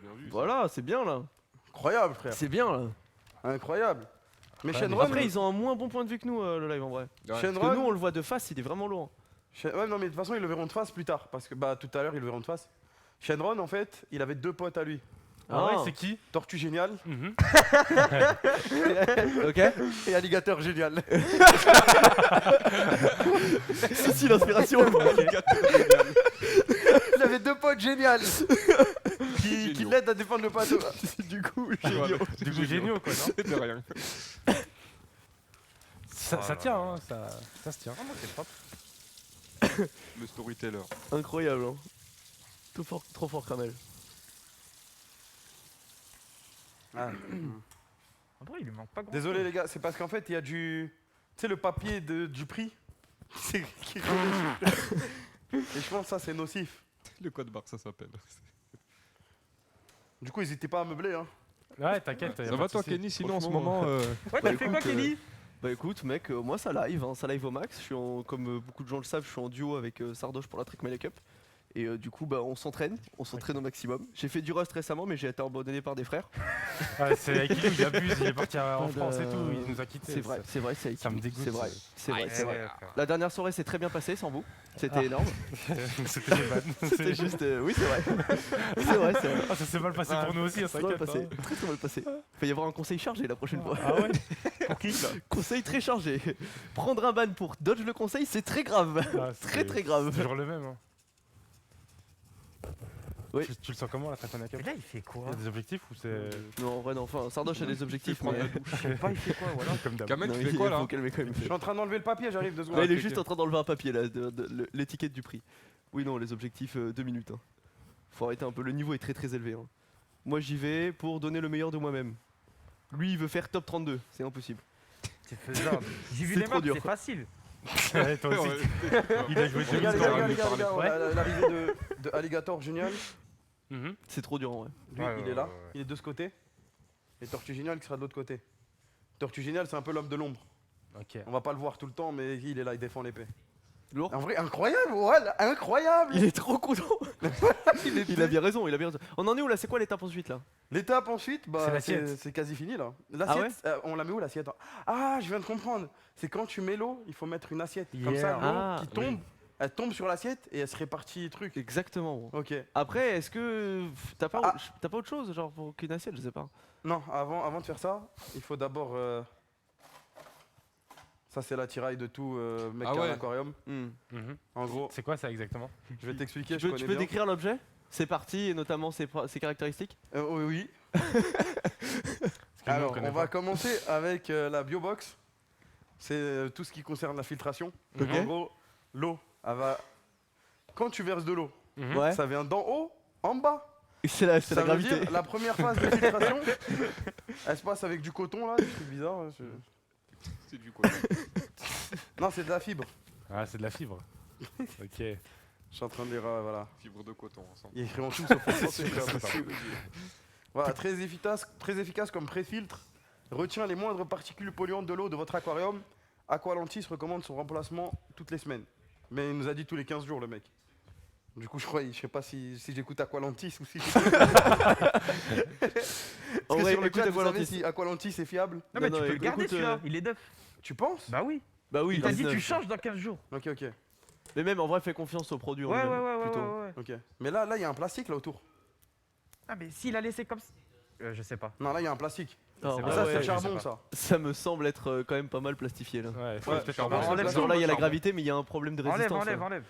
Bien vu. Voilà, c'est bien là. Incroyable, frère. C'est bien là. Incroyable. Mais Ouais, Shenron, Après, ils ont un moins bon point de vue que nous, le live en vrai. Ouais. Parce que Shenron, nous, on le voit de face, il est vraiment lourd. Ouais, non, mais de toute façon, ils le verront de face plus tard. Parce que, bah, tout à l'heure, ils le verront de face. Shenron, en fait, il avait 2 potes à lui. Ah ouais, Ah. c'est qui? Tortue géniale Mhm. Ok. et alligator génial. Si, l'inspiration. Il avait 2 potes géniales qui Géniaux. l'aident à défendre le bateau. Du coup, Voilà. Du coup, géniaux quoi, non? De rien. Ça tient, hein, ça se tient. Ah, moi, c'est propre. Le storyteller. incroyable. Hein. Trop fort, Kramel. Ah. En vrai, il lui manque pas grand. Désolé les gars, c'est parce qu'en fait il y a du... Tu sais le papier du prix c'est qui colle dessus. Et je pense que ça c'est nocif. Le code barre, ça s'appelle. Du coup n'hésitez pas à meubler hein. Ouais, t'inquiète. y a Ça pas va de toi, souci. Kenny? Sinon, en ce Franchement, moment. Ouais, Bah, t'as fait quoi, écoute, Kenny? Bah écoute mec, moi ça live au max. Je suis comme beaucoup de gens le savent, je suis en duo avec Sardoche pour la Trick Melee Cup. Et du coup bah on s'entraîne au maximum. J'ai fait du Rust récemment mais j'ai été abandonné par des frères. Ouais, c'est Aikilou, il abuse, il est parti en Pas France et de- tout, il nous a quittés. C'est vrai, c'est ça me dégoûte. C'est vrai, c'est vrai, Ouais, c'est vrai. ouais, frère. La dernière soirée s'est très bien passée sans vous. C'était énorme. C'était des vannes. C'était juste, oui c'est vrai. C'est vrai, c'est vrai. Ah, ça s'est mal passé pour nous aussi, Très mal t'inquiète. passé, très très mal passé. Il va y avoir un conseil chargé la prochaine fois. Ah ouais? Pour qui là? Conseil très chargé. Prendre un ban pour dodge le conseil, c'est très grave. Ah, Très très grave. C'est toujours le même. Hein. Oui. Tu le sens comment la Tracona Cup? Mais là, il fait quoi? Il y a des objectifs ou c'est. Non, en vrai, non. Enfin, Sardoche a des objectifs, prendre mais. la douche. Je sais pas, il fait quoi, voilà. Comme d'hab. Kamel, Non, tu il fais quoi là? faut calmer quand même. Je suis en train d'enlever le papier, j'arrive 2 secondes. Là, il est ok, juste ok. en train d'enlever un papier, là, l'étiquette du prix. Oui, non, les objectifs 2 minutes. Hein. Faut arrêter un peu, le niveau est très très élevé. Hein. Moi, j'y vais pour donner le meilleur de moi-même. Lui, il veut faire top 32, c'est impossible. C'est faisable. J'ai vu C'est les trop maps, dur. c'est facile. Ouais, toi aussi. Il a joué Les gars, les deux gars, les minutes. gars, Ouais. l'arrivée de Alligator génial, Mhm. C'est trop dur en vrai. lui Ouais, il ouais, est là, ouais, ouais. il est de ce côté. Et Tortue génial qui sera de l'autre côté. Tortue génial c'est un peu l'homme de l'ombre. Ok. On va pas le voir tout le temps mais il est là, il défend l'épée. Lourd. En vrai incroyable, voilà, incroyable. Il est trop content. Il a bien raison, il a bien raison. On en est où là? C'est quoi l'étape ensuite là? L'étape ensuite, C'est bah, l'assiette. c'est quasi fini là. L'assiette, Ah on la met où l'assiette? Ah, je viens de comprendre. C'est quand tu mets l'eau, il faut mettre une assiette. Comme Yeah. ça, l'eau Ah, qui tombe, elle tombe sur l'assiette et elle se répartit truc. Exactement. Bon. Ok. Après, est-ce que t'as pas, Ah. t'as pas autre chose, genre pour qu'une assiette, je sais pas. Non, avant de faire ça, il faut d'abord. Ça, c'est l'attirail de tout mec Ah qui a un ouais. aquarium. Mhm. En gros, C'est quoi ça exactement? je vais t'expliquer. Tu je peux, connais tu peux bien. décrire l'objet? C'est parti, et notamment ses caractéristiques. Oui, oui. Parce que nous, Alors, connaît on va pas. commencer avec la biobox. C'est tout ce qui concerne la filtration. Ok. En gros, l'eau, elle va. Quand tu verses de l'eau, Mhm. Ouais. ça vient d'en haut en bas. C'est la Ça veut gravité. dire la première phase de filtration, elle se passe avec du coton là, des trucs bizarres. C'est du quoi? Non, c'est de la fibre. Ah, c'est de la fibre. Ok. Je suis en train de lire, voilà. Fibre de coton ensemble. Il y a écrit en tout sauf en français. Voilà, très efficace comme pré-filtre. Retient les moindres particules polluantes de l'eau de votre aquarium. Aqualantis recommande son remplacement toutes les semaines. Mais il nous a dit tous les 15 jours le mec. Du coup, je sais pas si j'écoute Aqualantis ou si j'écoute. En vrai, sur le écoute chat, vous savez Aqualantis. si Aqualantis est fiable. Non, mais Non, tu non, peux le garder écoute, celui-là, il est neuf. Tu penses? Bah oui. Bah oui, Il t'a dit 19. tu changes dans 15 jours. Ok, ok, Mais même en vrai, fais confiance au produit. en Ouais, ouais, lui-même, ouais, ouais, plutôt. ouais, ouais. ok. Mais là, il y a un plastique là autour. Ah, mais s'il a laissé comme ça. Je sais pas. Non, là, il y a un plastique. Ah, C'est bah Et ça, ouais, c'est le je charbon, sais ça. ça me semble être quand même pas mal plastifié là. Ouais, faut Ouais, peut-être charbon, en c'est parler. enlève Genre là, il y a la charbon. gravité, mais il y a un problème de Enlève, résistance. enlève, là. enlève.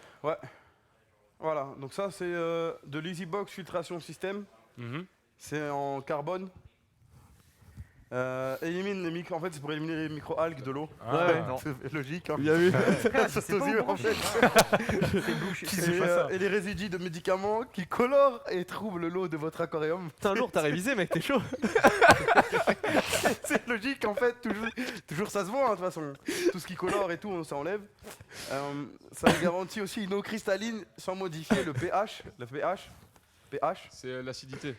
Voilà, donc ça, c'est de l'EasyBox Filtration System. Mhm. C'est en carbone. Élimine les micro. En fait, c'est pour éliminer les micro-algues de l'eau. Ah, Ouais. non. C'est logique. Hein. Bien vu. Ça saute aux yeux, en fait. Et les résidus de médicaments qui colorent et troublent l'eau de votre aquarium. Putain, lourd, t'as révisé, mec, t'es chaud. C'est logique, en fait. Toujours ça se voit, hein, de toute façon. Tout ce qui colore et tout, on s'enlève. Ça garantit aussi une eau cristalline sans modifier le pH. Le pH. pH. C'est l'acidité.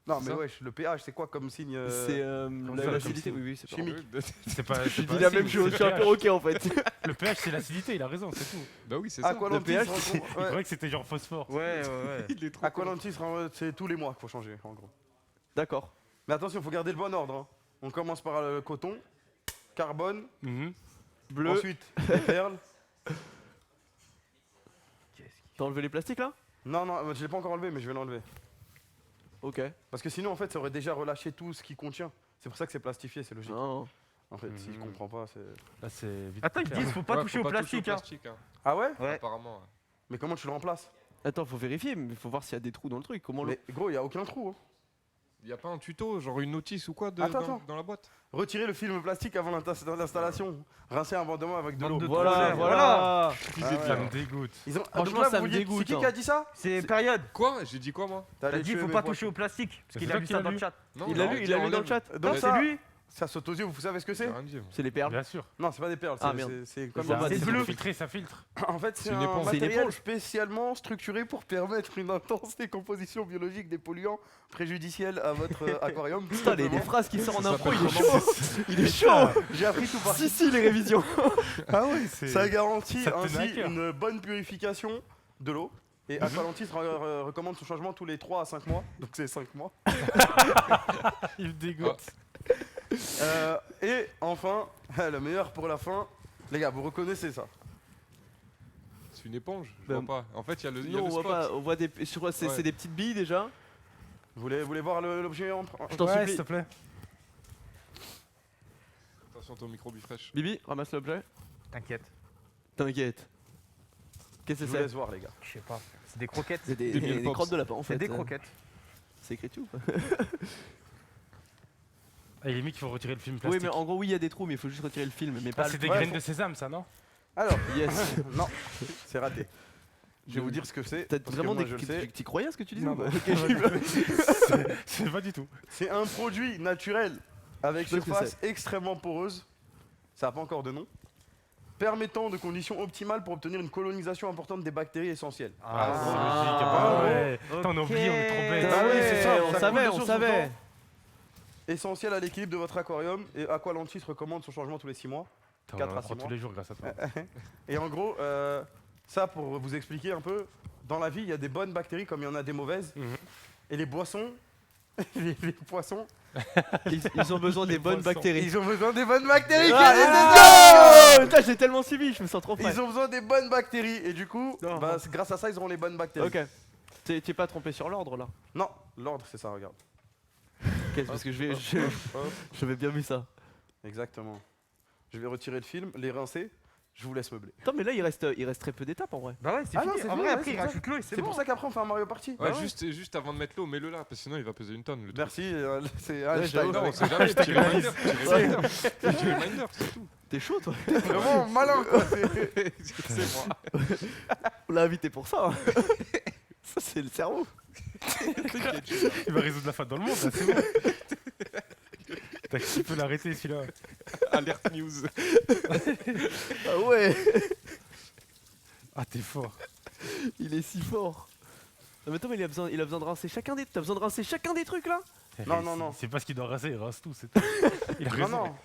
Non, mais Ça wesh, le pH, c'est quoi comme signe C'est ça, l'acidité, oui, oui, c'est pas chimique. C'est pas. Je c'est dis pas- la si, même c'est chose, le je suis un pH. perroquet en fait. Le pH, c'est l'acidité, il a raison, c'est tout. Bah oui, c'est ça. Aqualantis, Le pH, rencontre- Il ouais. croyait que c'était genre phosphore. Ouais, ouais, ouais. Il est trop. Aqualantis, c'est tous les mois qu'il faut changer, en gros. D'accord. Mais attention, il faut garder le bon ordre. Hein. On commence par le coton, carbone, Mhm. Bleu. ensuite les perles. T'as enlevé les plastiques là? Non, non, je l'ai pas encore enlevé, mais je vais l'enlever. Ok. Parce que sinon, en fait, ça aurait déjà relâché tout ce qui contient. C'est pour ça que c'est plastifié, c'est logique. Non. En fait, si je comprends pas, c'est. Là, c'est vite. Attends, ils clair. disent faut pas Ouais, toucher faut au plastique. Hein. hein. Ah ouais Ouais. Apparemment. Ouais. Mais comment tu le remplaces? Attends, faut vérifier, mais faut voir s'il y a des trous dans le truc. Comment le. Mais gros, y a aucun trou. Hein. Y a pas un tuto, genre une notice ou quoi Attends. dans la boîte? Retirez le film plastique avant l'installation. Rincez abondamment avec de Bande l'eau. de Voilà, trollers, voilà. Ah Ça ouais. me dégoûte. Ils ont... Franchement, donc là, ça vous me vouliez- dégoûte, C'est qui hein. qui a dit ça? C'est période. Quoi? J'ai dit quoi moi? T'as allé dit tuer faut mes pas potes. toucher au plastique. Parce C'est qu'il toi a vu qui ça l'as dans le lu chat. Non, Il l'a non, lu, il l'a lu dans le chat. Donc C'est ça, lui. ça saute aux yeux, vous savez ce que J'ai c'est? rien dit. moi. C'est les perles. Bien sûr. Non, c'est pas des perles, Ah, c'est- merde. c'est comme C'est des- bleu. Ça filtre, ça filtre. En fait, c'est une un éponge. C'est une matériel éponge. spécialement structuré pour permettre une intense décomposition biologique des polluants préjudiciels à votre aquarium. tout Putain, les simplement. phrases qui sortent en Ça impro, il est s'appelle chaud. Il est chaud. J'ai appris tout par Si, les révisions. Ah ouais, c'est. Ça garantit Ça te tenait à ainsi cœur. une bonne purification de l'eau. Et Aqualantis recommande son changement tous les 3 à 5 mois. Donc c'est 5 mois. Il me dégoûte. Et enfin, le meilleur pour la fin. Les gars, vous reconnaissez ça? C'est une éponge? Je Ben, vois pas. En fait, il y a le, il y a Non, le on voit spot. pas. On voit des. Je crois que c'est Ouais. c'est des petites billes déjà. Vous voulez voir l'objet en... Je t'en Ouais, supplie. s'il te plaît. Attention, ton micro bifresh. Bibi, ramasse l'objet. T'inquiète. T'inquiète. Qu'est-ce Je que vous c'est? laisse voir, les gars. Je sais pas. C'est des croquettes. C'est des, Des miel des pops. crottes de lapin en fait. C'est des croquettes. C'est écrit tout. Ah, il est mis qu'il faut retirer le film Oui, plastique. mais en gros, oui, il y a des trous, mais il faut juste retirer le film. Mais Ah, pas c'est le. des Ouais, graines faut- de sésame, ça, non? Alors, Yes. non, c'est raté. Je vais vous dire ce que c'est. T'as parce que vraiment moi, des. je le sais. T'y croyais à ce que tu disais Non, ou pas non. Ok, C'est pas du tout. C'est un produit naturel avec Je sais ce que surface extrêmement poreuse. Ça n'a pas encore de nom. Permettant de conditions optimales pour obtenir une colonisation importante des bactéries essentielles. Ah, c'est Ah. logique. Ah, ouais. Attends, on a oublié, on est trop bête. Ah Ah ouais, ouais, c'est ça, on ça savait, coule de on source savait. tout Essentiel à l'équilibre de votre aquarium et Aqualantis recommande son changement tous les 6 mois. Attends, 4 on à apprend 6 tous mois. les jours grâce à toi. Et en gros, ça pour vous expliquer un peu, dans la vie il y a des bonnes bactéries comme il y en a des mauvaises. Mhm. Et les boissons, les poissons, Ils ont besoin des bonnes poissons. bactéries. ils ont besoin des bonnes bactéries. Ah, quel est let's go Putain, j'ai tellement suivi, je me sens trop ce- frais. Ils ont besoin des bonnes bactéries et du coup, Non. bah, grâce à ça ils auront les bonnes bactéries. Ok. T'es pas trompé sur l'ordre là? Non, l'ordre c'est ça, regarde. Qu'est-ce parce que Hop, hop. j'avais bien vu ça. Exactement. Je vais retirer le film, les rincer, je vous laisse meubler. Attends, mais là il reste très peu d'étapes en vrai. Bah ouais, c'est Ah fini. non, c'est En fini, vrai, ouais, après, c'est il ça. rajoute l'eau et C'est c'est pour bon. ça qu'après on fait un Mario Party. Ouais, Bah juste avant de mettre l'eau, mets-le là, parce que sinon il va peser une tonne. Le truc. Merci, c'est Ouais, Einstein. Non, on avec sait jamais. Petit reminder. Petit reminder, c'est tout. T'es chaud toi? Vraiment malin quoi. c'est- C'est moi. On l'a invité pour ça. hein. Ça c'est le cerveau. Il va résoudre la faute dans le monde, là, c'est bon. T'as qui peut l'arrêter, celui-là? Alert news. Ah ouais. Ah, t'es fort. Il est si fort. Non mais attends, mais il a besoin de rincer chacun des. T'as besoin de rincer chacun des trucs là? Non, non, non. C'est pas ce qu'il doit rincer, il rince tout, c'est tout. Il a Non, raison. non.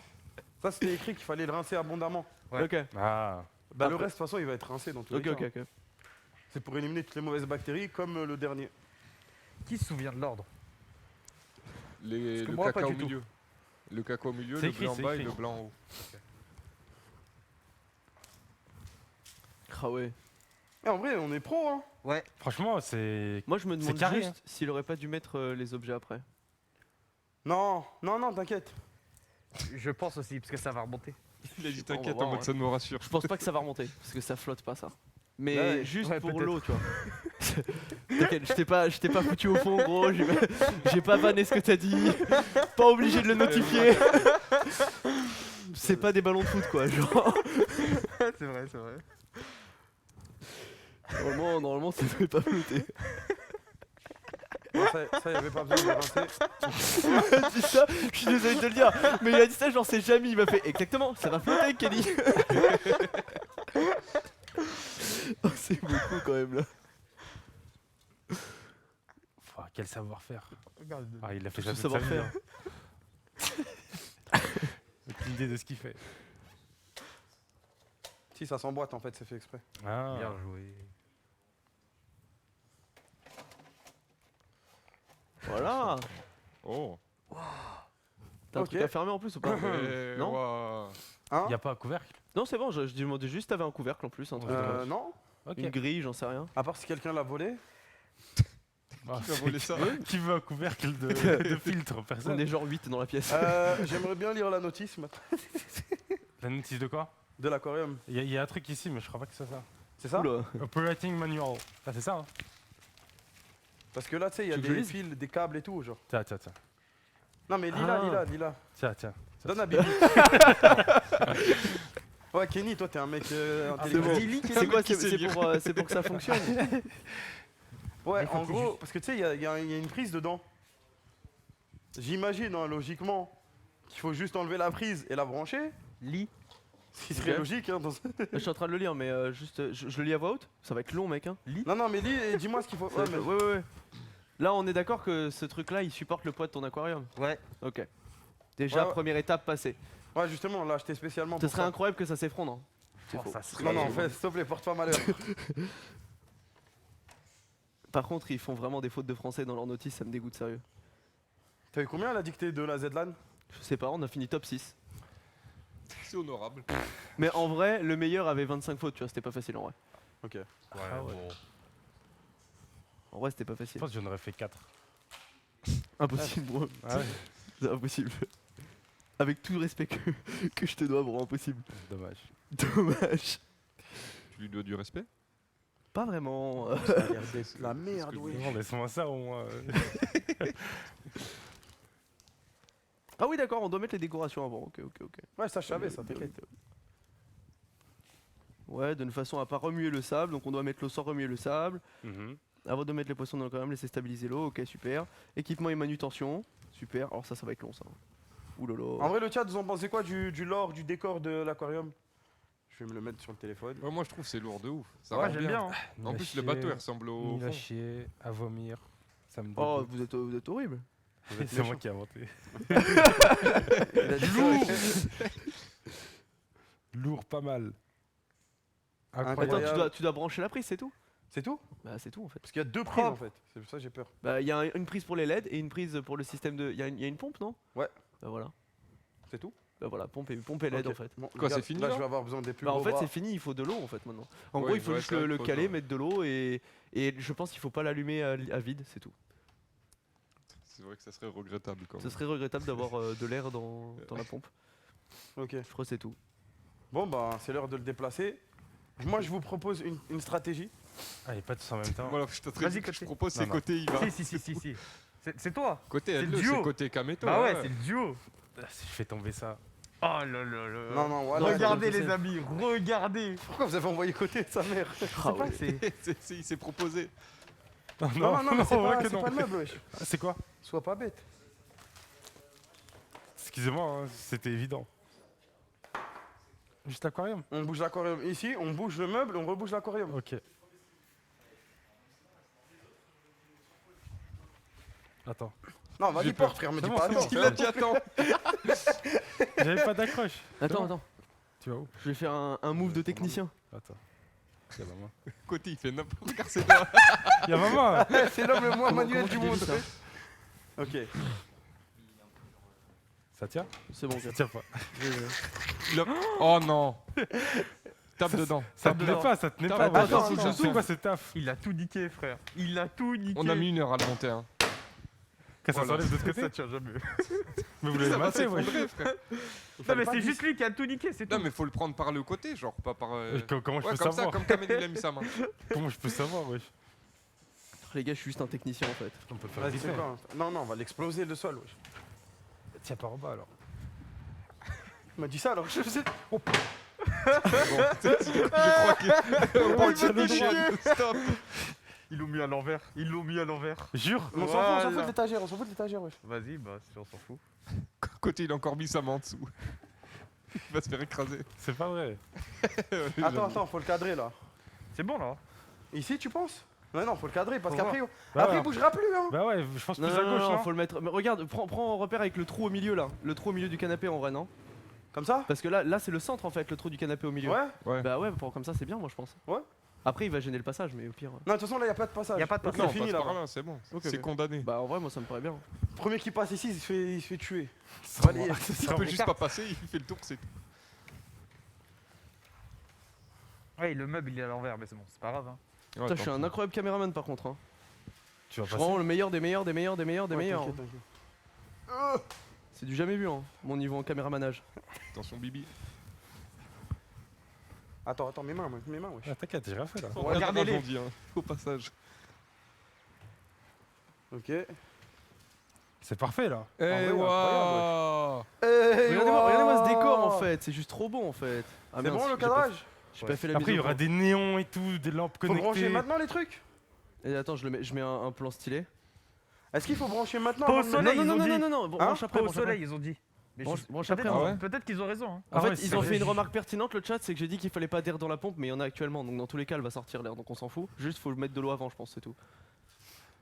Ça c'était écrit qu'il fallait le rincer abondamment. Ouais. Ok. Ah. Bah le Après- reste de toute façon il va être rincé dans tous Ok, les ok, cas. ok. C'est pour éliminer toutes les mauvaises bactéries comme le dernier. Qui se souvient de l'ordre? que Le moi, pas caca au du tout. milieu. Le caca au milieu, C'est le écrit, blanc en c'est bas et écrit. le blanc en haut. Ah ouais. Et en vrai on est pro hein. Ouais. Franchement, c'est. Moi je me demande carré, juste hein. s'il aurait pas dû mettre les objets après. Non, non, non, t'inquiète. Je pense aussi, parce que ça va remonter. Il a dit sais pas, on va t'inquiète voir, en mode hein. ça me rassure. Je pense pas que ça va remonter parce que ça flotte pas ça. Mais Ouais, juste ouais, pour peut-être. l'eau, tu vois. T'inquiète, je t'ai pas foutu au fond, gros. J'ai pas vanné ce que t'as dit. Pas obligé de le notifier. C'est pas des ballons de foot, quoi. Genre. C'est vrai, c'est vrai. Normalement, ça devrait pas flotter. Non, ça y avait pas besoin de le rincer. Il a dit ça, je suis désolé de te le dire, mais il a dit ça, genre c'est Jamie, il m'a fait exactement, ça va flotter, Kelly. Oh, c'est beaucoup quand même là. Oh, quel savoir-faire. Regarde. Ah, il a fait Tout ça toute sa vie. savoir-faire. hein. Aucune idée de ce qu'il fait. Si ça s'emboîte en fait, c'est fait exprès. Ah. Bien joué. Voilà. Oh. T'as un Ok. truc à fermer en plus ou pas? Non. Ouah. Hein Y a pas un couvercle? Non, c'est bon, je demandais juste t'avais un couvercle en plus, un truc. Non. Ok. Une grille, j'en sais rien. À part si quelqu'un l'a volé. Ah, Qui va voler ça? Qui veut un couvercle de filtre? On Personne. est genre 8 dans la pièce. J'aimerais bien lire la notice maintenant, La notice de quoi? de l'aquarium. Il y a un truc ici, mais je crois pas que c'est ça. C'est ça? Oula. Operating manual. Ah, c'est ça, hein? Parce que là, tu sais, il y a Tu veux que je des lise fils, des câbles et tout, genre. Tiens. Non, mais lis-la. Tiens. Donne à Bibi. Ouais, Kenny, toi, t'es un mec C'est intelligent. bon. Dis-lui C'est quoi qui sait c'est pour que ça fonctionne. Ouais, Il faut en que tu gros, parce que tu sais, il y a une prise dedans. J'imagine, hein, logiquement, qu'il faut juste enlever la prise et la brancher. Lis. Ce qui serait Ok. logique, hein. Je suis en train de le lire, mais juste, je le lis à voix haute. Ça va être long, mec. Hein. Non, mais lis et dis-moi ce qu'il faut. Ça va Ouais, être- mais- ouais. Là, on est d'accord que ce truc-là, il supporte le poids de ton aquarium. Ouais. Ok. Déjà, Ouais. première étape passée. Ouais, justement, là, acheté spécialement Ce pour serait ça. incroyable que ça s'effondre. Hein. C'est Oh, faux. ça serait- Non, non, fais, s'il te plaît, porte pas malheur. Par contre, ils font vraiment des fautes de français dans leur notice, ça me dégoûte sérieux. T'as eu combien la dictée de la Z-LAN? Je sais pas, on a fini top 6. C'est honorable. Mais en vrai, le meilleur avait 25 fautes, tu vois, c'était pas facile en vrai. Ok. Ouais, bon. En vrai, c'était pas Je facile. pense que j'en aurais fait 4. Impossible, bro. Ah ouais, C'est impossible. Avec tout le respect que je te dois, bro, impossible. dommage. Dommage. Tu lui dois du respect? Pas vraiment. Ça a l'air d'être la merde, que je ouais. Non, laisse-moi ça au moins. Ah oui, d'accord, on doit mettre les décorations avant. Ok. Ouais, ça, je savais, ça, t'inquiète. Ouais, d'une façon à pas remuer le sable, donc on doit mettre l'eau sans remuer le sable. Mhm. Avant de mettre les poissons dans l'aquarium, laisser stabiliser l'eau, ok, super. Équipement et manutention, super. Alors ça va être long ça. En Oulala. vrai, le chat, vous en pensez quoi du lore, du décor de l'aquarium? Je vais me le mettre sur le téléphone. Ouais, moi je trouve que c'est lourd de ouf. Ça Ouais, rend j'aime bien. Hein. En plus, le bateau il ressemble au Nul à fond. chier, à vomir. Ça me Oh, dégoûte. vous êtes horrible. C'est moi qui ai inventé. Il a dit ça. Lourd, pas mal. Incroyable. Attends, tu dois brancher la prise, c'est tout? C'est tout? Bah c'est tout en fait. Parce qu'il y a deux prises en fait. C'est pour ça que j'ai peur. Bah il y a une prise pour les LED et une prise pour le système de... Il y a une pompe, non? Ouais. Bah voilà. C'est tout? Bah voilà, pompe et LED Ok. en fait. Bon, Quoi, regarde, c'est fini, Là, là je vais avoir besoin des plus Bah en gros fait bras. c'est fini, il faut de l'eau en fait maintenant. En Ouais, gros il faut ouais, juste c'est vrai le qu'il faut de caler, l'eau. mettre de l'eau et je pense qu'il faut pas l'allumer à vide, c'est tout. C'est vrai que ça serait regrettable quand Ce même. serait regrettable d'avoir de l'air dans la pompe. Ok. Je crois que c'est tout. Bon, bah, c'est l'heure de le déplacer. Moi, je vous propose une stratégie. Allez, pas tous en même temps. Voilà, je t'ai Vas-y, dit que je côté. propose Non, c'est non. côté il va. Si. C'est toi. Côté C'est le aide-le, duo. c'est côté Kameto. Bah ouais, c'est le duo. Ah, si je fais tomber ça. Oh là là là. Non, voilà. Regardez je sais. les amis, regardez. Pourquoi vous avez envoyé côté de sa mère? Ah ouais. Il s'est proposé. Non, mais c'est on voit pas, que c'est non. pas le meuble, wesh. Ah, c'est quoi? Sois pas bête. Excusez-moi, hein, c'était évident. Juste l'aquarium? On bouge l'aquarium ici, on bouge le meuble, on rebouge l'aquarium. Ok. Attends. Non, vas-y, J'ai porte, peur. frère, mais C'est dis bon, pas c'est attends. bon. Il a dit attends. J'avais pas d'accroche. Attends, Tu vas où? je vais faire un move de technicien. Attends. Il y a maman. Côté il fait n'importe quoi. Regarde ses doigts. Il y a maman! C'est l'homme le moins Comment manuel tu du dévis monde. ça Ok. Ça tient? C'est bon, Ça tient pas. Oh non. Tape dedans. Ça Tape tenait dedans. pas, ça tenait Attends, pas. Moi, attends, je attends, sais quoi ce taf? Il a tout niqué, frère. Il a tout niqué. On a mis 1 heure à le monter. Hein. Que ça Voilà. s'enlève de l'autre côté? Ça tient jamais. Mais vous l'avez Ça va massé, ouais. s'effondrer, frère. Non mais c'est juste lui qui a tout niqué, c'est tout. Non mais faut le prendre par le côté, genre pas par. Comment je Ouais, peux comme ça, savoir? comme Kamel il a mis sa main. Comment je peux savoir, wesh? Les gars, je suis juste un technicien en fait. On peut faire Vas-y, vite c'est fait. quoi hein. Non, on va l'exploser le sol, wesh. Tiens pas en bas alors. Il m'a dit ça alors que je faisais. Bon, je crois que. On il m'a dit chien. Stop. Ils l'ont mis à l'envers. Ils l'ont mis à l'envers. Jure? On s'en fout, on s'en fout Voilà. de l'étagère, on s'en fout de l'étagère, wesh. Vas-y, bah si on s'en fout. Côté il a encore mis sa main en dessous. Il va se faire écraser. C'est pas vrai. Attends, faut le cadrer là. C'est bon là. Ici, tu penses? Non, faut le cadrer parce Faut qu'après, Bah après, ouais. il bougera plus, hein. Bah ouais, je pense Non, plus à gauche, non? faut le mettre. Mais regarde, prends repère avec le trou au milieu là. Le trou au milieu du canapé en vrai, non? Comme ça? Parce que là c'est le centre en fait, le trou du canapé au milieu. Ouais. Ouais. Bah ouais, comme ça c'est bien, moi je pense. Ouais. Après il va gêner le passage, mais au pire. Non, de toute façon, là, y a pas de passage. Y a pas de Donc, passage. Non, c'est on fini passe là. par là, c'est bon. Ok, C'est ok. condamné. Bah en vrai, moi ça me paraît bien. Premier qui passe ici, il se fait tuer. Ça Allez, va. Il peut juste pas passer, il fait le tour, c'est tout. Ouais, le meuble il est à l'envers, mais c'est bon, c'est pas grave. Hein. Ouais, Putain, je suis tant un pis. incroyable caméraman par contre. Hein. Tu vas Je passer. prends le meilleur des meilleurs, des meilleurs, des meilleurs, des Ouais, meilleurs. t'inquiète, t'inquiète. C'est du jamais vu, hein, mon niveau en caméramanage. Attention, Bibi. Attends, mes mains, wesh. Ah, t'inquiète, j'ai rien fait là. Regardez-les. Arrondi, hein, au passage. Ok. C'est parfait là. Eh, vrai, waouh. Regardez-moi ce décor en fait, c'est juste trop bon en fait. Ah, C'est merde, bon le j'ai pas- cadrage? J'ai pas fait la Après, il y mise au aura point. des néons et tout, des lampes Faut brancher connectées. maintenant les trucs? Et attends, je mets un plan stylé. Est-ce qu'il faut brancher maintenant Pas au avant de mettre- soleil, non, ils non, ont non, dit. non, non, non, Hein branche après, Pas au branche après. soleil, ils ont dit. Mais Branche- je- branche peut-être- après, ouais. Peut-être qu'ils ont raison. Hein. En Ah ouais, fait, c'est ils ont vrai. fait une remarque pertinente, le chat, c'est que j'ai dit qu'il fallait pas d'air dans la pompe, mais il y en a actuellement, donc dans tous les cas, elle va sortir l'air, donc on s'en fout. Juste, faut mettre de l'eau avant, je pense, c'est tout.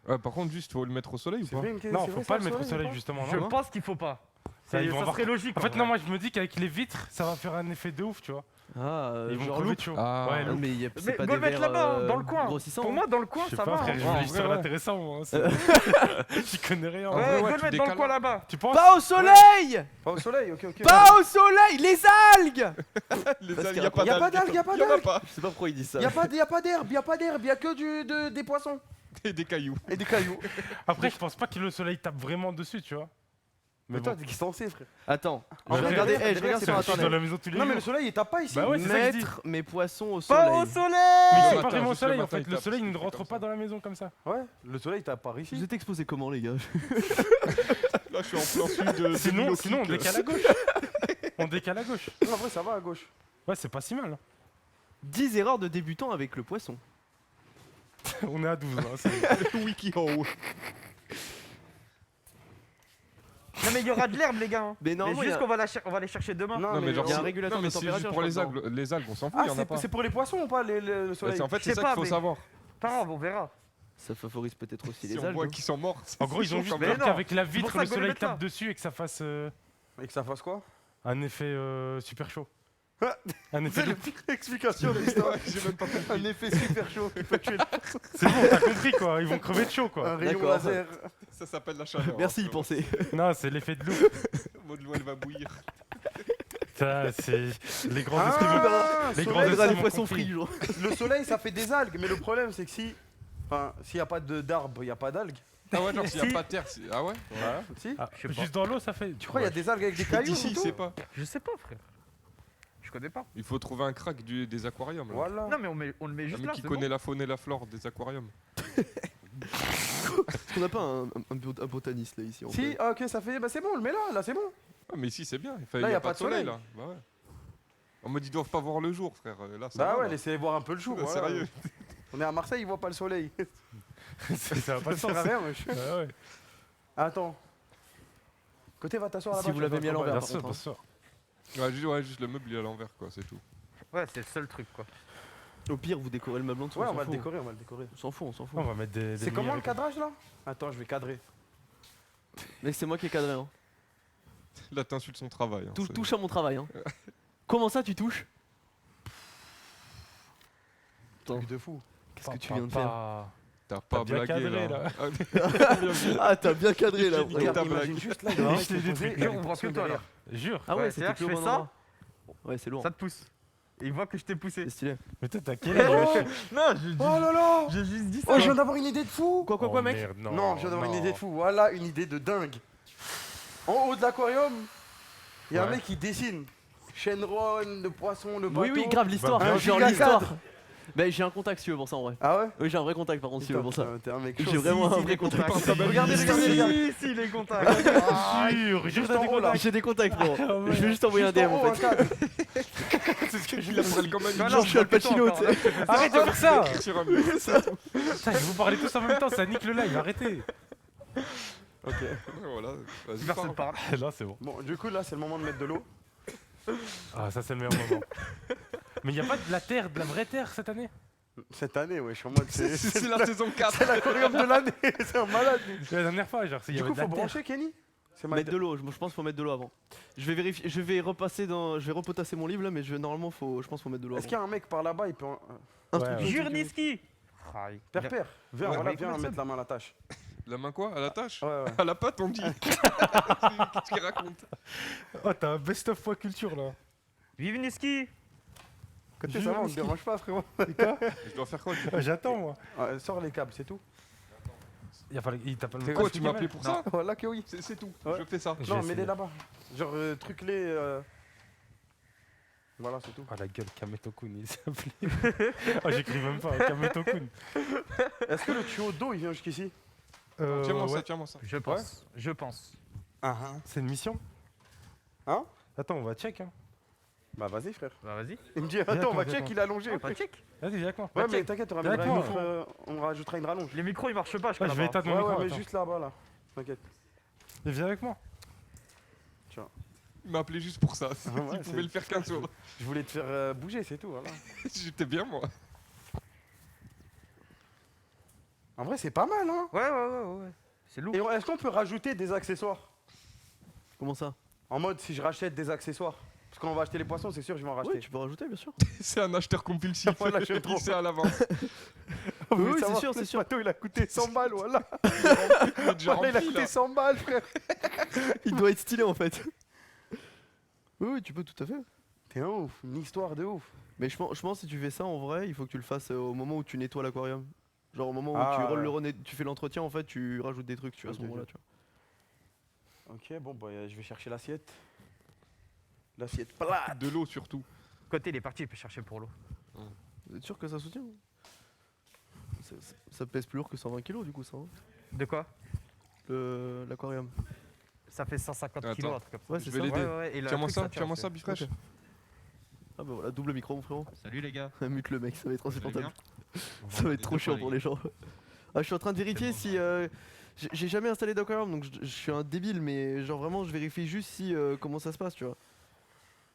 Ouais, par contre, juste, faut le mettre au soleil ou C'est pas? vrai, c'est Non, vrai, faut ça, pas le mettre au soleil ou pas justement. Je non pense qu'il faut pas. Ça, ils vont Ça avoir- serait logique. En fait, non, moi je me dis qu'avec les vitres, ça va faire un effet de ouf, tu vois. Ah, Ils vont genre crever loupe. de chaud. Ah. Ouais, Ah, loupe. mais y a- Mais c'est pas go des le mettre verres, là-bas, dans le coin. grossissants, Pour hein. moi, dans le coin, Je sais ça pas, va. frère, hein. je Ouais, voulais en juste vrai, faire ouais. intéressant, moi. J'y connais rien. Ouais, vrai, go ouais, le tu mettre dans le décales. coin là-bas. Tu penses Pas au soleil! Pas au soleil, ok. Pas au soleil! Les algues! Les Parce algues, qu'il y a pas y a pas d'algues. d'algues, y a pas Y en a d'algues. pas. Je sais pas pourquoi ils disent ça. Y a pas d'herbe, y a que des poissons Et des cailloux. et des cailloux. Après, je pense pas que le soleil tape vraiment dessus, tu vois. Mais Mais toi, bon. t'es censé, frère. Attends, En je vais vrai, regarder, derrière, je regarde c'est sur pas- Je suis dans internet. la maison tous les Non, mais jours. le soleil il tape pas ici. Bah ouais, c'est ça que je dis. Mettre mes poissons au Pas soleil. au soleil. Mais ils sont Attends, pas vraiment au juste le soleil en matin, fait. il Le tape, soleil il ne fait rentre comme pas ça. dans la maison comme ça. Ouais, le soleil tape par Vous ici. êtes exposés comment, les gars? Là, je suis en plein sud de. Sinon, on décale à gauche. On décale à gauche. Non, en vrai, ça va à gauche. Ouais, c'est pas si mal. hein. 10 erreurs de débutants avec le poisson. On est à 12. Hein, c'est- Wiki en haut. Non, mais il y aura de l'herbe, les gars. hein. Mais Mais normalement, il y juste a- qu'on va les chercher demain. Non, Non, mais genre, il y a un si- régulateur non, mais de c'est température, juste pour je les crois, algues. Les algues, on s'en fout, Ah, y en a pas. c'est pour les poissons ou pas le Bah, soleil? En fait, Je c'est sais ça pas, qu'il faut mais- savoir. Pas grave, on verra. Ça favorise peut-être aussi Si les on voit algues. qu'ils sont morts. En gros, ils ont chaud juste quand peur même. non. qu'avec la C'est pour vitre, ça le que go le soleil mettre là. tape dessus et que ça fasse Et que ça fasse quoi? un effet super chaud. Ah, Un effet C'est de... la pire explication de l'histoire. J'ai même pas compris. Un effet super chaud qui peut tuer C'est bon, t'as compris quoi. Ils vont crever de chaud quoi. un rayon D'accord. laser. Ça s'appelle la chaleur. Merci hein, d'y penser. Non, c'est l'effet de l'eau. Mode l'eau, elle va bouillir. Ça, c'est les grands Ah, esprits. soleil, Les grands On esprits verra les m'ont poissons compris. frits, genre. Le soleil ça fait des algues, mais le problème c'est que si. Enfin, s'il n'y a pas d'arbre, il n'y a pas d'algues. Ah ouais, genre s'il y Si. a pas de terre. Ah ouais? Si? Ah, Je sais pas. juste dans l'eau, ça fait. Tu crois qu'il y a des algues avec des cailloux D'ici, et tout c'est pas. Je sais pas, frère. Je connais pas. Il faut trouver un crack des aquariums. là. Voilà. Non, mais on le met Un juste mec là. qui c'est connaît bon. la faune et la flore des aquariums. Est-ce qu'on n'a pas un botaniste là ici en Si, fait ah, ok, ça fait. Bah c'est bon, on le met là, c'est bon. Ah, mais ici, c'est bien. Il Là, y a pas de soleil, soleil. là. Bah ouais. En mode, ils doivent pas voir le jour, frère. Là, ça Bah va, ouais, là. laissez voir un peu le jour. Ouais, voilà. Sérieux. On est à Marseille, ils voient pas le soleil. Ça va pas de Ça sens. sert à rien, wesh. Ouais, ouais. Attends. Côté, va t'asseoir là-bas. Si vous tu l'avez vas mis à pas l'envers, Bien par sûr, contre, bien sûr. Ouais, juste le meuble, il est à l'envers, quoi, c'est tout. Ouais, c'est le seul truc, quoi. Au pire, vous décorez le meuble en dessous. Ouais, on on va s'en le fout. décorer, on va le décorer. On s'en fout, on s'en fout. On va mettre des. C'est comment le cadrage là? Attends, je vais cadrer. Mais c'est moi qui ai cadré. Hein. Là, t'insultes son travail. hein, c'est- Touche à mon travail. Hein. Comment ça, tu touches? Truc de fou. Qu'est-ce que tu viens de faire? T'as pas bien blagué, cadré, là. là. Ah, bien vu. Ah, t'as bien cadré là. J'ai niqué frère. ta Regarde, blague. imagine juste là, il Non, y a un je mec t'ai qui est dit des posé, trucs. il y a On une prend que poisson toi, là. derrière. Jure. Ah ouais, Ouais, c'était c'est-à-dire plus que au je bon fais ça. endroit. Ouais, c'est lourd. Ça te pousse. Et il voit que je t'ai poussé. C'est stylé. Mais toi, t'as quel âge wesh Non, je Oh là là! j'ai juste dit ça. Oh, je viens d'avoir une idée de fou! Quoi, Oh, mec? merde, Non, je viens d'avoir une idée de fou. Voilà une idée de dingue. En haut de l'aquarium, il y a un Ouais. mec qui dessine. Shenron, le poisson, le bateau. Oui, oui, grave l'histoire. Bah, frère, un genre giga l'histoire. cadre. Bah, j'ai un contact si tu veux pour ça en vrai. Ah ouais? Oui, j'ai un vrai contact par contre si tu veux pour ça. Putain, t'es un mec J'ai chaud. vraiment un si, vrai les contact. contacts. Regardez, regardez. Si, les contacts. Jure, Juste t'as en des haut là. J'ai des contacts, frérot. Ah ouais. Je vais juste envoyer un Juste DM en haut, fait. un cadre. C'est ce que je Il a parlé comme un Voilà, Genre, je suis Al Pacino, encore, tu là, sais. Arrête de faire ça. écrit sur un mur. Putain, je vous parlez tous en même temps, ça nique le live, arrêtez. Ouais, voilà. Vas-y, Personne parle. parle. Là, c'est bon. Bon, du coup, là, c'est le moment de mettre de l'eau. Ah, ça, c'est le meilleur moment. Mais y a pas de la terre, de la vraie terre cette année? Cette année, ouais, je suis en mode. C'est la saison 4. C'est l'aquarium de l'année. C'est un malade. lui. La dernière fois, genre, il y Du avait coup, de la faut terre. brancher Kenny. C'est ma Mettre de l'eau, je pense qu'il faut mettre de l'eau avant. Je vais vérifier, je vais repasser dans, je vais repotasser mon livre là, mais normalement je pense qu'il faut mettre de l'eau Est-ce avant. qu'il y a un mec par là-bas, il peut. Un Ouais, truc, ouais. un truc. Jurniski. Père, viens, Ouais, voilà, mais viens comment ça mettre la main à la tâche. La main quoi? À la tâche? Ouais, ouais. À la patte, on dit. Qu'est-ce qu'il raconte? Oh, t'as un best-of fois culture là. Vivniski. Côté, ça va, on te dérange pas, frérot. Je dois faire quoi du coup? J'attends, moi. Ouais, sors les câbles, c'est tout. Il t'a pas le Quoi, tu m'as appelé pour ça? Voilà que oui. C'est tout, Ouais. je fais ça. Je vais Non, essayer. mets-les là-bas. Genre, truc-les. Voilà, c'est tout. Oh la gueule, Kameto-kun, il s'appelait. Oh, j'écris même pas, Kameto-kun. Est-ce que le tuyau d'eau il vient jusqu'ici? Tiens-moi ouais. ça, tiens-moi ça. Je pense. Je pense. C'est une mission? Hein? Attends, on va check, hein. Bah vas-y frère. Bah vas-y. Il me dit attends, on va viens, check, viens. il est allongé. Pas check. Vas-y, viens avec moi. Ouais, Bah, mais check. t'inquiète, on ramènera une D'accord. autre, on rajoutera une rallonge. Les micros ils marchent pas, je Ah, connais je vais pas. éteindre mon Ouais, micro, ouais, mais attends. juste là-bas là. T'inquiète. Et viens avec moi. Il m'a appelé juste pour ça. ouais, Il c'est- pouvait le faire qu'un jour. Je voulais te faire bouger, c'est tout, voilà. J'étais bien, moi. En vrai, c'est pas mal, hein. Ouais. C'est lourd. Et est-ce qu'on peut rajouter des accessoires? Comment ça? En mode, si je rachète des accessoires. Parce qu'on va acheter les poissons, c'est sûr, je vais en racheter. Oui, tu peux rajouter, bien sûr. C'est un acheteur compulsif. Voilà, j'aime trop. Il sait à l'avance. Vous voulez Oui, c'est savoir sûr, que c'est ce sûr. bateau, il a coûté 100 balles, voilà. Il est déjà Voilà, il a rempli, coûté là. 100 balles, frère. Il doit être stylé en fait. Oui, tu peux tout à fait. T'es un ouf, une histoire de ouf. Mais je pense que si tu fais ça en vrai, il faut que tu le fasses au moment où tu nettoies l'aquarium. Genre au moment où Ah, tu, ouais. tu fais l'entretien, en fait, tu rajoutes des trucs, tu vois, à ce Ok, moment-là, ok. tu vois. Ok, bon, bah, je vais chercher l'assiette. L'assiette plate. De l'eau surtout. Côté il est parti, il peut chercher pour l'eau. Vous êtes sûr que ça soutient? Ça pèse plus lourd que 120 kilos du coup, ça, hein, De quoi? l'aquarium. Ça fait 150 Attends. kilos, un truc comme ça. Ouais, Je c'est vais ça. l'aider. Ouais, et le Tiens-moi truc, ça, tient tiens-moi aussi. ça, Bifresh. Ah bah voilà, double micro mon frérot. Salut les gars. Mute le mec, ça va être Vous allez insupportable. bien Ça va être trop chiant pour les gens. Ah, je suis en train de vérifier si. J'ai jamais installé d'aquarium donc je suis un débile, mais genre vraiment je vérifie juste si comment ça se passe, tu vois.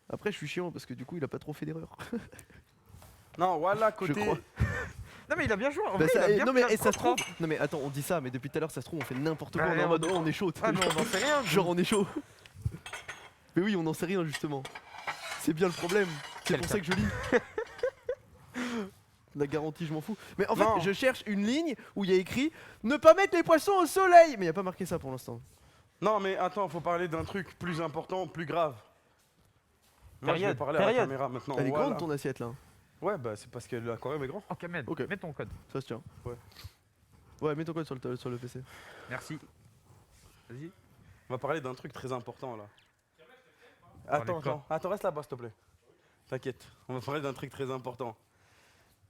Après, je suis chiant parce que du coup il a pas trop fait d'erreur. Non, voilà, Je côté. crois. Non mais il a bien joué. En Bah, vrai, ça- il a bien non mais fait et ça se trouve. propre. Non mais attends, on dit ça, mais depuis tout à l'heure ça se trouve on fait n'importe quoi. Bah, On est en on- mode oh, on est chaud. Ah non, on n'en sait rien. Genre on est chaud. Mais oui, on n'en sait rien justement. C'est bien le problème. C'est Quel pour ça que je lis. La garantie, je m'en fous. Mais en fait, Non. je cherche une ligne où il y a écrit ne pas mettre les poissons au soleil. Mais il n'y a pas marqué ça pour l'instant. Non, mais attends, faut parler d'un truc plus important, plus grave. Moi, je vais Période, parler à la période. caméra maintenant. Elle est voilà. grande ton assiette là. Ouais, bah, c'est parce que l'aquarium est grand. Ok, man, Ok. mets ton code. Ça se tient. Ouais. Ouais, mets ton code sur le PC. Merci. Vas-y. On va parler d'un truc très important là. Parler Attends, de quoi attends, reste là-bas s'il te plaît. T'inquiète, on va parler d'un truc très important.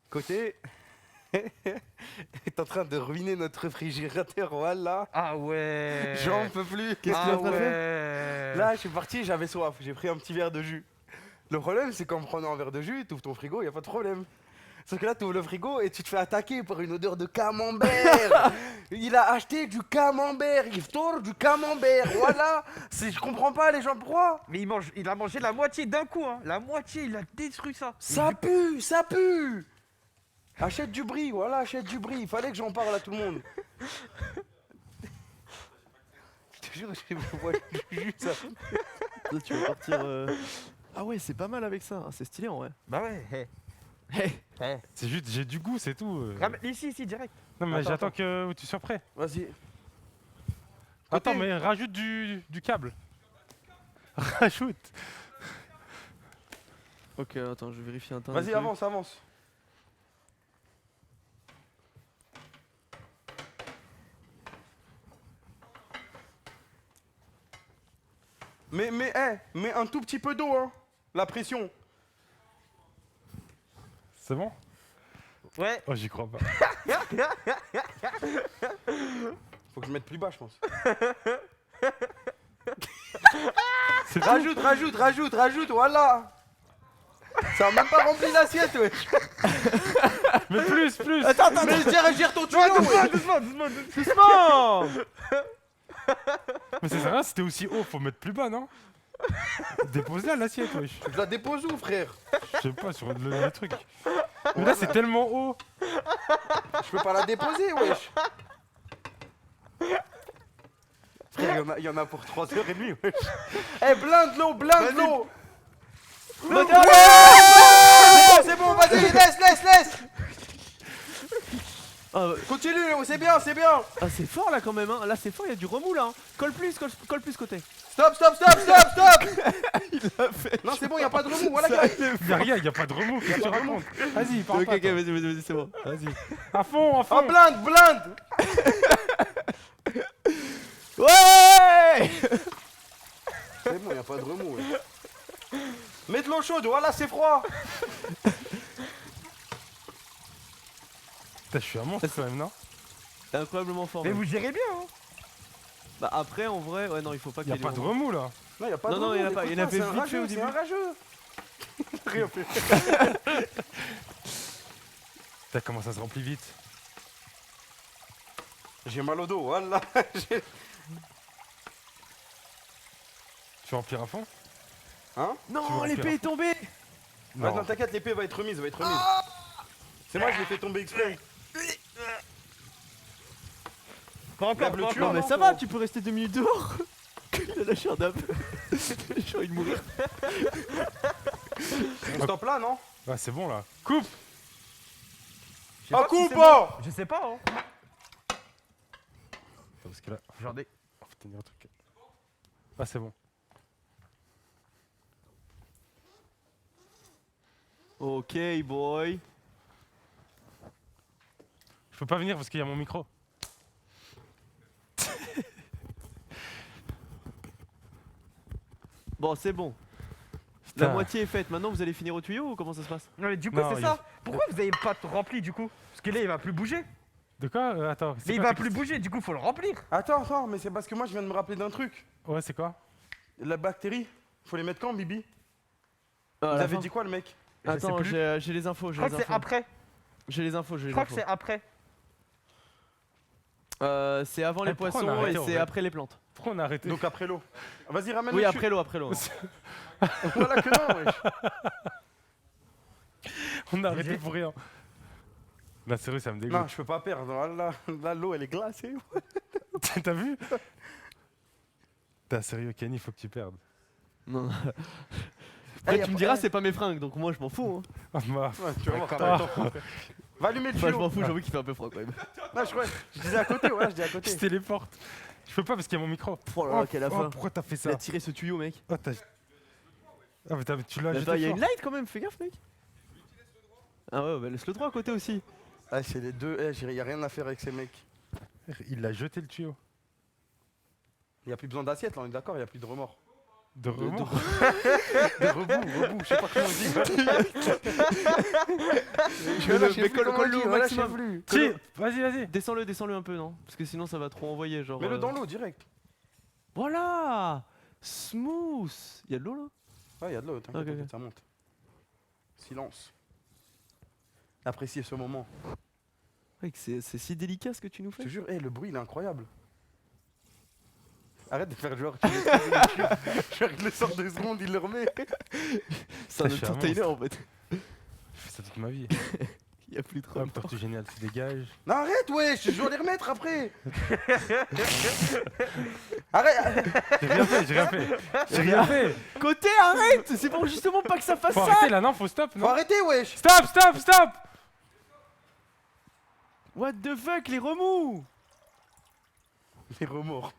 Côté. est en train de ruiner notre réfrigérateur, voilà. Ah ouais. J'en peux plus. Qu'est-ce qu'il est Ah en train de ouais. Là, je suis parti, j'avais soif, j'ai pris un petit verre de jus. Le problème, c'est qu'en prenant un verre de jus, tu ouvres ton frigo, il a pas de problème. Sauf que là, tu ouvres le frigo et tu te fais attaquer par une odeur de camembert. Il a acheté du camembert, il tord du camembert, voilà. Je comprends pas les gens, pourquoi? Mais il a mangé la moitié d'un coup, hein. La moitié, il a détruit ça. Ça pue, ça pue. Achète du brie, voilà, achète du brie. Il fallait que j'en parle à tout le monde. Je te jure, je vois du jus, ça. Là, tu vas partir. Ah ouais, c'est pas mal avec ça. Ah, c'est stylé en vrai. Bah ouais. Hey. Hey. C'est juste, j'ai du goût, c'est tout. Ici, direct. Non, mais Attends, j'attends que tu sois prêt. Vas-y. Attends, mais rajoute du câble. Rajoute. Ok, attends, je vérifie internet. Vas-y, avance, avance. Mais un tout petit peu d'eau, hein. La pression. C'est bon? Ouais. Oh, j'y crois pas. Faut que je mette plus bas, je pense. C'est tout? Rajoute, voilà. Ça a même pas rempli l'assiette, wesh. Mais plus. Attends, mais gère ton tuyau, wesh. Doucement. Mais ça sert à rien, c'était aussi haut, faut mettre plus bas, non? Dépose-la l'assiette, wesh. Je la dépose où, frère? Je sais pas, sur le truc. Mais là, c'est tellement haut. Je peux pas la déposer, wesh. Frère, il y en a pour 3h30, wesh. Eh, blinde l'eau. Ouais. C'est bon, vas-y, laisse. Ah, Continue, c'est bien. ah, c'est fort là quand même, hein. Là c'est fort, il y a du remous là. Hein. Colle plus côté. Stop. Il l'a fait. Non, c'est bon, y a pas de remous, voilà, gars. Y'a rien, y'a pas de remous, qu'est-ce que tu racontes? Vas-y, parle Ok, pas. toi. vas-y, c'est bon. Vas-y. À fond. Oh, blinde. Ouais. C'est bon, y a pas de remous. Ouais. Mets de l'eau chaude, voilà, c'est froid. Putain, je suis un monstre quand même, non? T'es incroyablement fort. Mais mec. vous gérez bien, hein. Bah après en vrai, ouais non il faut pas qu'il Y'a y ait pas les de remous. remous là. Non, y a pas Non, de non, remous. y en a pas, y en avait écoute-moi, vite fait au c'est un rageux. Rien fait. Putain, comment ça se remplit vite. J'ai mal au dos, voilà. Tu remplis à fond? Hein? Tu Non, veux l'épée est tombée. Non, non t'inquiète, l'épée va être remise, va être remise. C'est moi, je l'ai fait tomber exprès. Pas encore, Lève le pas tuyau, encore. Non mais non, ça faut- va, tu peux rester 2 minutes dehors. Il a lâché un dab. J'ai envie de mourir. On stoppe là, non? Ouais, c'est bon là. Coupe! Je sais Ah, pas si coupe c'est bon. Je sais pas, hein. Attends, parce que là, Genre des. on faut tenir un truc. Ah, c'est bon. Ok boy. Je peux pas venir parce qu'il y a mon micro. Bon c'est bon. La Putain. moitié est faite, maintenant vous allez finir au tuyau ou comment ça se passe? Non, mais du coup, Non, c'est il- ça. Pourquoi vous avez pas rempli du coup? Parce que là, il va plus bouger. De quoi? Attends. c'est Mais il quoi va ta plus question? bouger, du coup, faut le remplir. Attends, mais c'est parce que moi, je viens de me rappeler d'un truc. Ouais, c'est quoi? La bactérie, faut les mettre quand, Bibi? À Vous la avez fin. dit quoi, le mec? Je sais Attends, plus. j'ai les infos, Je j'ai crois les que c'est infos. après. J'ai les infos, j'ai Je les crois que infos. c'est après. C'est avant les pourquoi on a poissons et arrêté, en c'est fait après les plantes. Pourquoi on a arrêté? Donc après l'eau. Vas-y, ramène Oui, le après l'eau, après l'eau. Voilà que non, wesh. On a arrêté GG. pour rien. Non, sérieux, ça me dégoûte. Non, je peux pas perdre. Là, l'eau, elle est glacée. T'as vu? T'as sérieux, Kenny, faut que tu perdes. Non. Eh, Après, y a tu me pas- diras, c'est pas mes fringues, donc moi je m'en fous. Hein. Ah, bah, Ouais, tu vas voir, quand t'as le temps. Va allumer le Enfin, je tuyau. m'en fous, j'avoue qu'il fait un peu froid quand même. Non, je disais à côté, ouais, je dis à je côté. téléporte. Je peux pas parce qu'il y a mon micro. Oh là là, quelle affaire. pourquoi t'as fait Il ça? a tiré ce tuyau, mec. Oh, t'as... Ah, mais tu l'as Mais jeté attends, il y a fort. une light quand même, fais gaffe, mec. Ah ouais, bah laisse le droit à côté aussi. Ah, c'est les deux. Y a rien à faire avec ces mecs. Il l'a jeté le tuyau. Y a plus besoin d'assiette, là, on est d'accord, y a plus de remords. De remords. De rebou, je sais pas comment on dit. Mais colle-le au maximum. plus. Tire. Vas-y. Descends-le un peu, non? Parce que sinon ça va trop envoyer, genre. Mets-le dans l'eau, direct. Voilà. Smooth. Y'a de l'eau là? Ouais, y a de l'eau, t'inquiète, Ok, ok. t'inquiète, ça monte. Silence. Appréciez ce moment. Mec, c'est si délicat ce que tu nous Je fais. te jure, le bruit, il est incroyable. Arrête de faire genre, genre il le sort 2 secondes, il le remet. C'est un je suis un entertainer en fait. Je fais ça toute ma vie. Y'a plus trop. Hop, tortue géniale, tu dégages. Non, arrête, ouais, je dois les remettre après. Arrête. J'ai rien fait. Côté, arrête. C'est pour justement pas que ça fasse Faut ça. arrêter là, non? Faut stop, Faut non? arrêter, wesh. Stop. What the fuck, les remous. Les remords.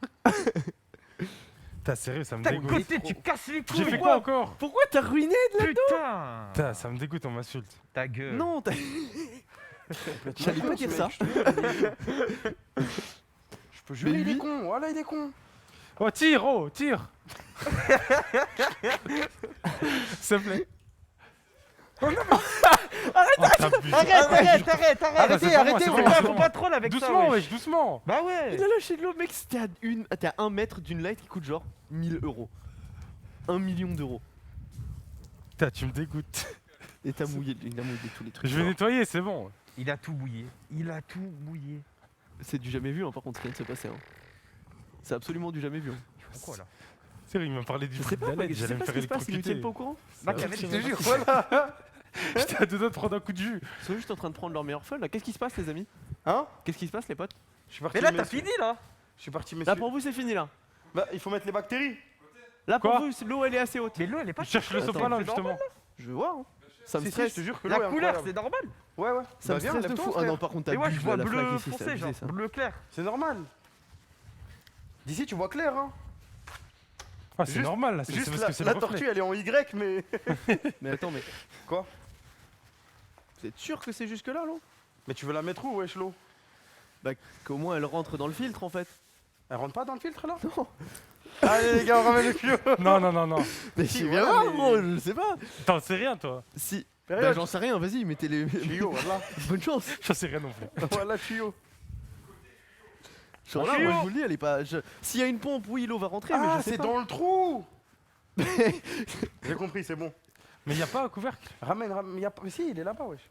T'as sérieux, ça me T'as dégoûte. côté, tu casses les couilles. J'ai fait quoi encore? Pourquoi t'as ruiné de la... Putain. Putain, ça me dégoûte, on m'insulte. Ta gueule. Non, t'as... J'allais pas dire ça. Je peux jurer, Mais il est lui- con. Voilà, il est con. Oh, tire. S'il te plaît. Arrête. Arrête. Arrêtez, c'est ouais. bon, c'est Faut bon. pas trop là avec ça. Doucement, wesh. wesh, doucement. Bah ouais. Il a lâché de l'eau, mec, c'était à 1 mètre d'une light qui coûte genre 1000 euros. 1 million d'euros. Putain, tu me dégoûtes. Et il a mouillé tous les trucs. Je vais nettoyer, c'est bon. Il a tout bouillé. C'est du jamais vu, hein, par contre, ce qui vient de se passer. Hein. C'est absolument du jamais vu. Hein. Pourquoi là? Sérieux, il m'a parlé du Je sais prix de pas, la mec, lettre, je sais j'allais me pas ce faire qui se passe, ils nous électrocuter. tiennent pas au courant. Bah, Kamel, Je te jure, voilà. J'étais à 2 doigts de prendre un coup de jus. Ils sont juste en train de prendre leur meilleur fun là. Qu'est-ce qui se passe, les amis? Hein? Qu'est-ce qui se passe, les potes? Je suis parti. Mais là, t'as messieurs. fini là. Je suis parti, Là, messieurs. pour vous, c'est fini là. Bah, il faut mettre les bactéries. Là, pour Quoi vous, l'eau elle est assez haute. Mais l'eau, elle est pas. Je cherche le Attends, sopalin, c'est justement. normal, Je veux voir. Hein. Ça me Si, stresse. je te jure que La l'eau est couleur, incroyable. c'est normal. Ouais, ouais. Ça Bah, me viens, stresse de lève-toi, fou. Ah frère. non, par contre, Mais ouais, je t'abuses vois là, la flaque bleu ici, c'est foncé, genre abusé ça. bleu clair. C'est normal. D'ici, tu vois clair, hein. Ah, c'est Juste- normal, là, c'est Juste parce la, que c'est la le reflet. tortue, elle est en Y, mais. Mais attends, mais. Quoi? Vous êtes sûr que c'est jusque là, l'eau? Mais tu veux la mettre où, wesh, l'eau? Qu'au moins elle rentre dans le filtre en fait. Elle rentre pas dans le filtre là? Non. Allez les gars, on ramène le tuyau. Non, non, non, non. Mais Si, si, viens voilà, voir, mais- gros, je sais pas. T'en sais rien, toi. Si. Période. Bah, j'en sais rien, vas-y, mettez les. Tuyau, voilà. Bonne chance. J'en sais rien non plus. Voilà, tuyau. Genre là, moi je vous le dis, elle est pas. S'il y a une pompe, oui, l'eau va rentrer, mais Ah, je sais c'est pas. dans le trou. J'ai compris, c'est bon. Mais y a pas un couvercle. Ramène, ramène. Si, il est là-bas, wesh.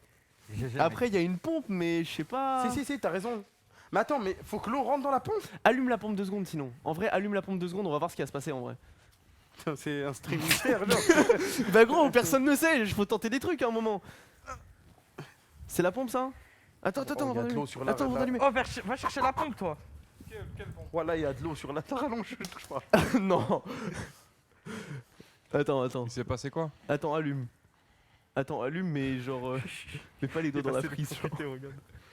Après, il y a une pompe, mais je sais pas. Si, t'as raison. Mais attends, mais faut que l'eau rentre dans la pompe. Allume la pompe 2 secondes sinon. En vrai, allume la pompe 2 secondes, on va voir ce qui va se passer en vrai. Putain, c'est un stream mystère, genre. Bah gros, personne ne sait, il faut tenter des trucs à un moment. C'est la pompe ça? Attends, Oh, on y va a de allumer. l'eau sur la- Attends, on va la- allumer. Oh, va chercher la pompe, toi. Voilà, il y a de l'eau sur la rallonge, je touche pas. Non. Attends. Il s'est passé quoi? Attends, allume. Attends, allume, mais genre. Mets pas les doigts dans la prise. genre.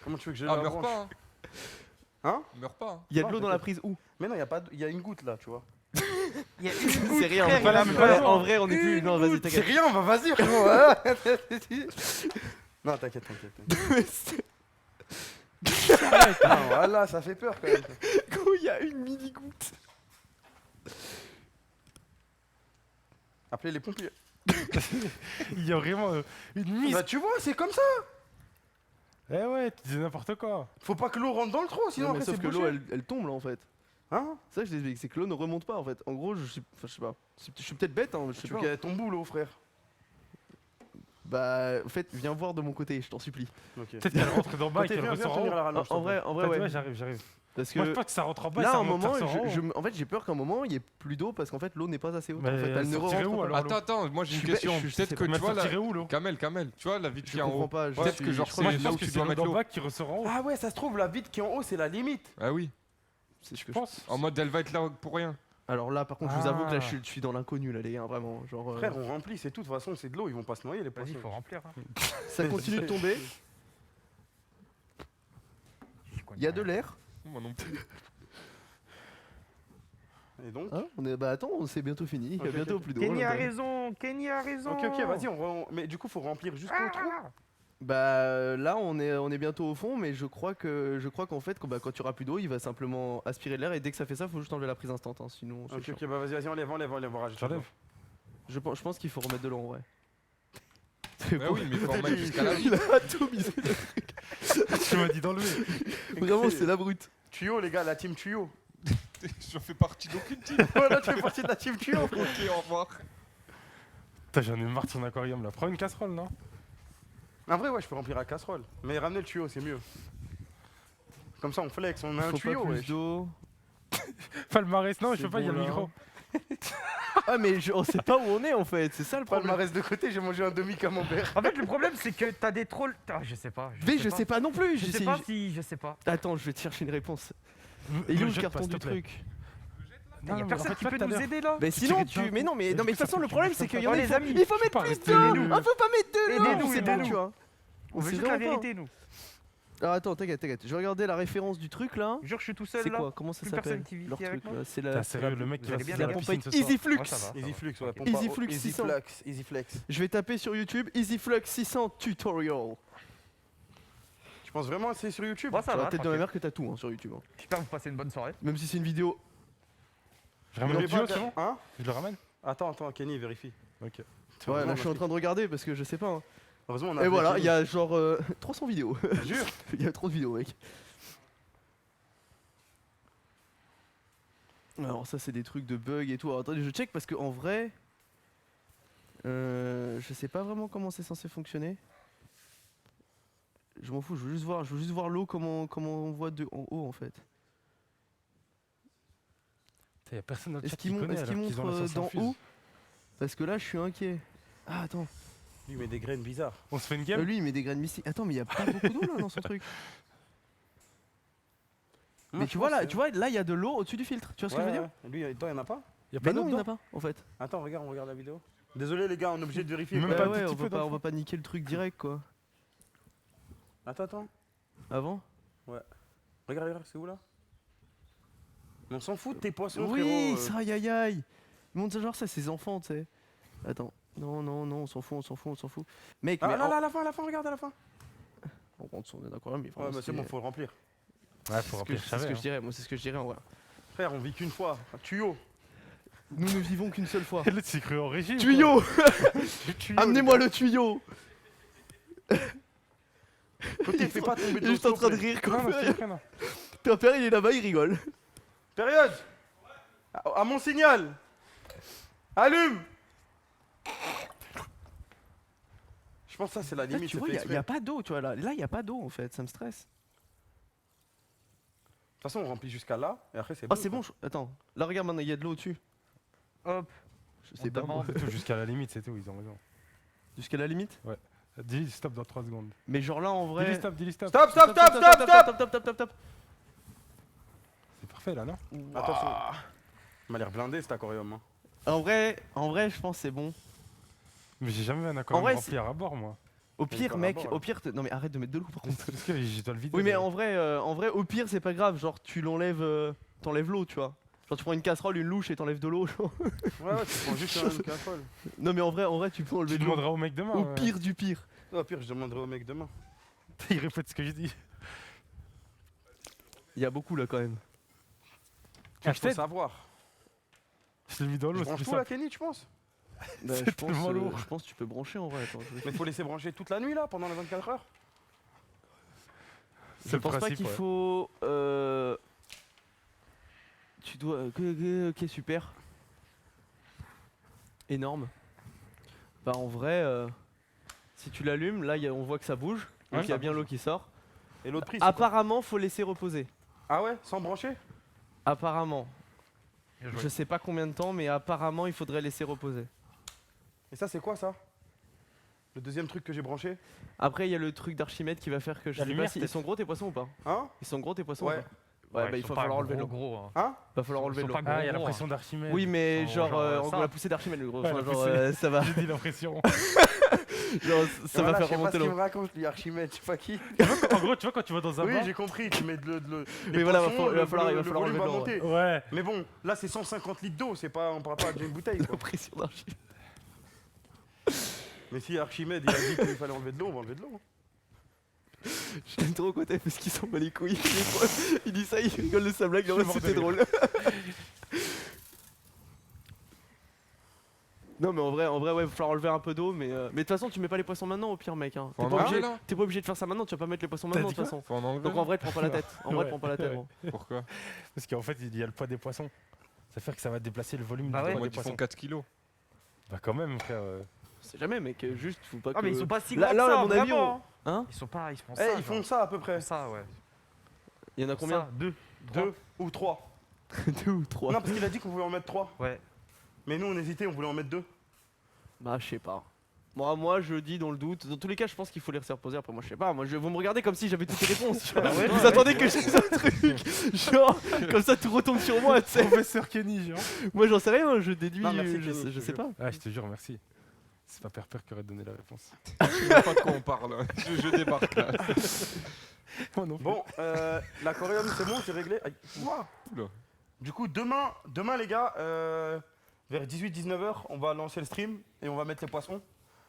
Comment tu veux que je Ah, la meurs branche? pas, hein. Hein? Meurs pas, hein. Il y a Non, de l'eau dans la prise où? Mais non, il y a une goutte là, tu vois. Il y a une goutte, C'est rien, frère, on va il a pas pas la la En vrai, on est plus. Non, vas-y, C'est t'inquiète. rien, bah vas-y, frérot. Voilà. Non, t'inquiète. Non, voilà, ça fait peur quand même. Gros, il y a une mini goutte. Appelez les pompiers. Il y a vraiment une mise. Bah tu vois, c'est comme ça. Eh ouais, tu dis n'importe quoi. Faut pas que l'eau rentre dans le trou, sinon Non, mais après sauf c'est que l'eau bouché. elle tombe là en fait. Hein? C'est ça que je t'explique, c'est que l'eau ne remonte pas en fait. En gros, je sais pas. Je suis peut-être bête, hein, je sais Tu pas. vois qu'il y a ton bout l'eau, frère. Bah, en fait, viens voir de mon côté, je t'en supplie. Ok. Peut-être qu'elle rentre d'en bas et Viens, qu'elle viens ressort en tenir haut. la rallonge. En vrai, Ouais, ouais. j'arrive. Parce Moi, je que pense que ça rentre en bas et là, ça à un remonte, moment, ça ressort en haut. en fait, j'ai peur qu'à un moment il y ait plus d'eau parce qu'en fait l'eau n'est pas assez haute. Mais en fait, elle ne sortirait rentre où, pas. alors Attends, moi j'ai Je une suis question. bête, je Peut-être sais que pas. tu vois tirer la. où l'eau? Kamel, tu vois la vitre Je qui est en comprends haut. pas. Peut-être que genre Moi, c'est je là où pense que tu c'est dois l'eau mettre d'en l'eau. bas qui ressort en haut. Ah ouais, ça se trouve, la vitre qui est en haut, c'est la limite. Ah oui. C'est ce Je que pense. En mode elle va être là pour rien. Alors là, par contre, je vous avoue que là, Ah. je suis dans l'inconnu là, les gars, vraiment. Genre, Frère, on remplit, c'est tout. De toute façon, c'est de l'eau, ils vont pas se noyer les Vas-y, poissons. faut remplir. Hein. ça continue de tomber. Il y a de l'air. Moi non plus. Et donc Hein bah attends, c'est bientôt fini. Il y a Ok, bientôt ok. plus d'eau. Kenny là, a quand même. raison, Kenny a raison. Ok, vas-y, mais du coup, faut remplir jusqu'au trou. Bah là, on est bientôt au fond, mais je crois qu'en fait, quand tu auras plus d'eau, il va simplement aspirer de l'air et dès que ça fait ça, faut juste enlever la prise instant. Hein, sinon, c'est Ok, chiant. ok, bah vas-y, enlève, rajoute. J'enlève. Je pense qu'il faut remettre de l'eau en vrai. Bah oui, mais faut en mettre jusqu'à la Il a tout misé. Tu m'as dit d'enlever. Vraiment, c'est la brute. Tuyau, les gars, la team tuyau. Je fais partie d'aucune team. Voilà, tu fais partie de la team tuyau. Ok, au revoir. Putain, j'en ai marre de son aquarium là. Prends une casserole, non? En vrai, ouais, je peux remplir la casserole. Mais ramener le tuyau, c'est mieux. Comme ça, on flex, on a un Faut tuyau, pas plus wesh. d'eau. Palmarès, non, je C'est peux pas, il y a bon, le là. micro. Ah mais on sait pas où on est en fait, c'est ça le problème. Palmarès de côté, j'ai mangé un demi-camembert. En fait, le problème, c'est que t'as des trolls. Ah, je sais pas. Mais je sais pas non plus. Je sais pas si. Je sais pas. Attends, je vais te chercher une réponse. Et Me il est où le jette carton pas, s'il du te plaît. truc? Non, Y'a mais personne en fait, qui pas peut tout à nous l'heure. aider là. Mais sinon tirais tu. dedans. Mais non, mais Et de toute façon le problème c'est qu'il y en a. Oh, Il les faut amis. il faut mettre pas plus rester de. nous. Ah, faut pas mettre de l'eau, Aidez-nous, c'est bon aidez-nous. tu vois. On veut sait juste la vraiment pas. vérité, nous. Alors attends, t'inquiète. Je vais regarder la référence du truc là. Jure, je suis tout seul C'est là. quoi? Comment ça Plus s'appelle? personne qui vit Leur avec truc moi là, c'est T'as la. sérieux, le mec qui Vous va allez bien, faire les la gars piscine pompe ce soir. Easyflux. Ouais, ça va. Easyflux, ouais. Ok. pompe Easyflux à eau, 600. Easyflux, Easyflex. Je vais taper sur YouTube Easyflux 600 tutorial. Tu penses vraiment que c'est sur YouTube? Bon, ça Ça va va. peut-être de ma tranquille. mère que t'as tout hein, sur YouTube. Hein. J'espère que vous passez une bonne soirée. Même si c'est une vidéo. Je ramène Mais le tuyau, pas- c'est bon? Hein? Je le ramène? Attends, Kenny, vérifie. Ok. Ouais, là je suis en train de regarder parce que je sais pas. Hein. Heureusement, on a Et voilà, il y a. a genre 300 vidéos. Jure. Il y a trop de vidéos, mec. Alors ça c'est des trucs de bugs et tout. Alors, attendez, je check parce que en vrai, je sais pas vraiment comment c'est censé fonctionner. Je m'en fous, je veux juste voir l'eau comment on voit de en haut en fait. Il y a personne dans le Est-ce chat qu'il qui connaît montre alors qu'ils ont la d'en haut? Parce que là je suis inquiet. Ah attends, Lui, met des graines bizarres. On se fait une game? lui il met des graines mystiques. Attends mais il y a pas beaucoup d'eau là dans son truc. Mais tu vois là, il y a de l'eau au-dessus du filtre. Tu vois ce que je veux dire? Lui, toi, il y en a pas? Y a Mais pas non, d'eau il n'y en a dedans? pas en fait. Attends, regarde, on regarde la vidéo. Désolé, les gars, on est obligé de vérifier. Même quoi. pas Bah un ouais, petit on peu va d'infos. pas niquer le truc direct quoi. Attends. Avant? Regarde, c'est où là? On s'en fout de tes poissons, Oui, frérot. ça aïe aïe aïe. Il montre ça genre ça, ses enfants, tu sais. Attends. Non, on s'en fout. Mec, Ah mais là, là, à la fin, regarde à la fin. on rentre son aquarium, mais Ouais, vraiment, bah c'est bon, faut le remplir. Ouais, faut c'est remplir, ce que je hein. dirais, moi c'est ce que je dirais en vrai. Frère, on vit qu'une fois. Un tuyau. Nous ne vivons qu'une seule fois. L'autre s'est cru en régime. Tuyau Le tuyau. Amenez-moi le tuyau. Côté, fais pas tomber Il de est l'eau, juste en s'il te train de plaît. rire Non, comme non, s'il te plaît, non. Ton père il est là-bas, il rigole. Période. À mon signal. Allume. Je pense que ça, c'est la Là, limite. tu c'est vois, fait il y exprès. a pas d'eau, tu vois là. Là, il y a pas d'eau en fait, ça me stresse. De toute façon, on remplit jusqu'à là, et après, c'est Oh, bon. c'est bon. Attends, là regarde maintenant, il y a de l'eau au-dessus. Hop. Je On sais pas. demande. moi. C'est tout, jusqu'à la limite, c'est tout, ils ont raison. Jusqu'à la limite. Dis stop dans 3 secondes. Mais genre là en vrai. Dis-lui stop, dis-lui stop. Stop, stop, stop, stop, stop. stop, stop, stop, stop. C'est parfait là, non? Attention. Il m'a l'air blindé cet aquarium. Hein. En vrai, je pense que c'est bon. Mais j'ai jamais vu un aquarium vrai, rempli à bord, moi. Au pas pire, mec, d'abord, là. au pire, non mais arrête de mettre de l'eau par contre. Parce que je dois le vider. Oui, mais en vrai, au pire, c'est pas grave. Genre, tu l'enlèves, t'enlèves l'eau, tu vois. Genre, tu prends une casserole, une louche et t'enlèves de l'eau. genre. Ouais, ouais, tu prends juste une casserole. Non, mais en vrai, tu peux enlever Tu de l'eau. demanderas au mec demain. Au ouais. pire du pire. Au pire, je demanderai au mec demain. Il répète ce que je dis. Il y a beaucoup là quand même. Il faut savoir. Je l'ai mis dans Je l'eau, c'est branche plus tout là, simple. Kenny, tu penses? Bah, C'est tellement lourd. je pense que tu peux brancher en vrai. Attends, Mais faut laisser brancher toute la nuit là, pendant les 24 heures. Je pense pas qu'il faut. Tu dois. Ok, super. Énorme. Bah en vrai, si tu l'allumes, là on voit que ça bouge. Donc Ouais, il y a ça bien bouge. l'eau qui sort. Et l'autre prix, c'est quoi? Apparemment, faut laisser reposer. Ah ouais, sans brancher? Apparemment. Bien joué. Je sais pas combien de temps, mais apparemment il faudrait laisser reposer. Et ça, c'est quoi ça? Le deuxième truc que j'ai branché? Après, il y a le truc d'Archimède qui va faire que je La sais pas lumière, si. Ils peut-être. sont gros tes poissons ou pas? Hein? Ils sont gros tes poissons Ouais. ou pas? Ouais, bah ils il sont va pas falloir enlever gros, l'eau. gros, hein. Hein? Va falloir enlever Ils sont l'eau. pas gros, Ah, il y a la gros, pression hein. d'Archimède. Oui, mais Ils sont genre, genre, en ça. gros, la poussée d'Archimède, le gros. Ouais, Enfin, la genre, poussée. ça va, J'ai dit la pression. genre, ça va faire Voilà, je sais pas remonter ce qu'il l'eau. me raconte, lui, Archimède, je sais pas qui. En gros, tu vois, quand tu vas dans un Oui, bar. j'ai compris, tu mets de l'eau. Mais voilà, il va falloir le volume enlever va l'eau, monter. Ouais. Mais bon, là, c'est 150 litres d'eau, c'est pas, on parle pas d'une bouteille. Quoi. La pression d'Archimède. Mais si Archimède, il a dit qu'il fallait enlever de l'eau, on va enlever de l'eau. J'aime trop côté parce qu'ils s'en bat les couilles. Il dit ça, il rigole de sa blague, en Je vrai, suis mort de c'était rire. drôle. Non, mais en vrai, ouais, il va falloir enlever un peu d'eau, mais de toute façon, tu mets pas les poissons maintenant au pire, mec. Hein. Faut T'es en pas, enlever obligé, là t'es pas obligé de faire ça maintenant, tu vas pas mettre les poissons maintenant de dit toute façon. Faut en enlever. Donc en vrai, te prends pas la tête. En vrai, Ouais. te prends pas la tête, gros. Pourquoi? Parce qu'en fait, il y a le poids des poissons. Ça fait que ça va déplacer le volume Bah du ouais. poids Moi, des ils font poissons. 4 kilos. Bah quand même, frère. C'est jamais, mec, juste, faut pas que. Ah, mais ils sont pas si Là- gros là, que ça, à mon avis, vraiment, hein. Hein? Ils sont pas, ils font Eh, ça. ils font genre. ça à peu près. Ils font ça, ouais. Il y en a combien? Ça, deux. 2 ou 3. 2 ou 3. Non, parce qu'il a dit qu'on voulait en mettre 3. Ouais. Mais nous, on hésitait, on voulait en mettre 2. Bah, je sais pas. Moi, je dis dans le doute. Dans tous les cas, je pense qu'il faut les laisser reposer. Après, moi, je sais pas. Moi, vous me regardez comme si j'avais toutes les réponses. tu vois. Ah ouais, Vous ouais, attendez que je dise un truc. Genre, comme ça, tout retombe sur moi, tu sais. Professeur Kenny, genre. Moi, j'en sais rien. Je déduis. Non, merci, je Kenny, je je sais te pas. Ah, je te jure, merci. C'est pas Père qui aurait donné la réponse. Je sais pas de quoi on parle. Je débarque là. Moi non plus. Bon, l'aquarium, c'est bon, c'est réglé. Aïe. Ouah. Oula. Du coup, demain les gars, vers 18-19h, on va lancer le stream et on va mettre les poissons.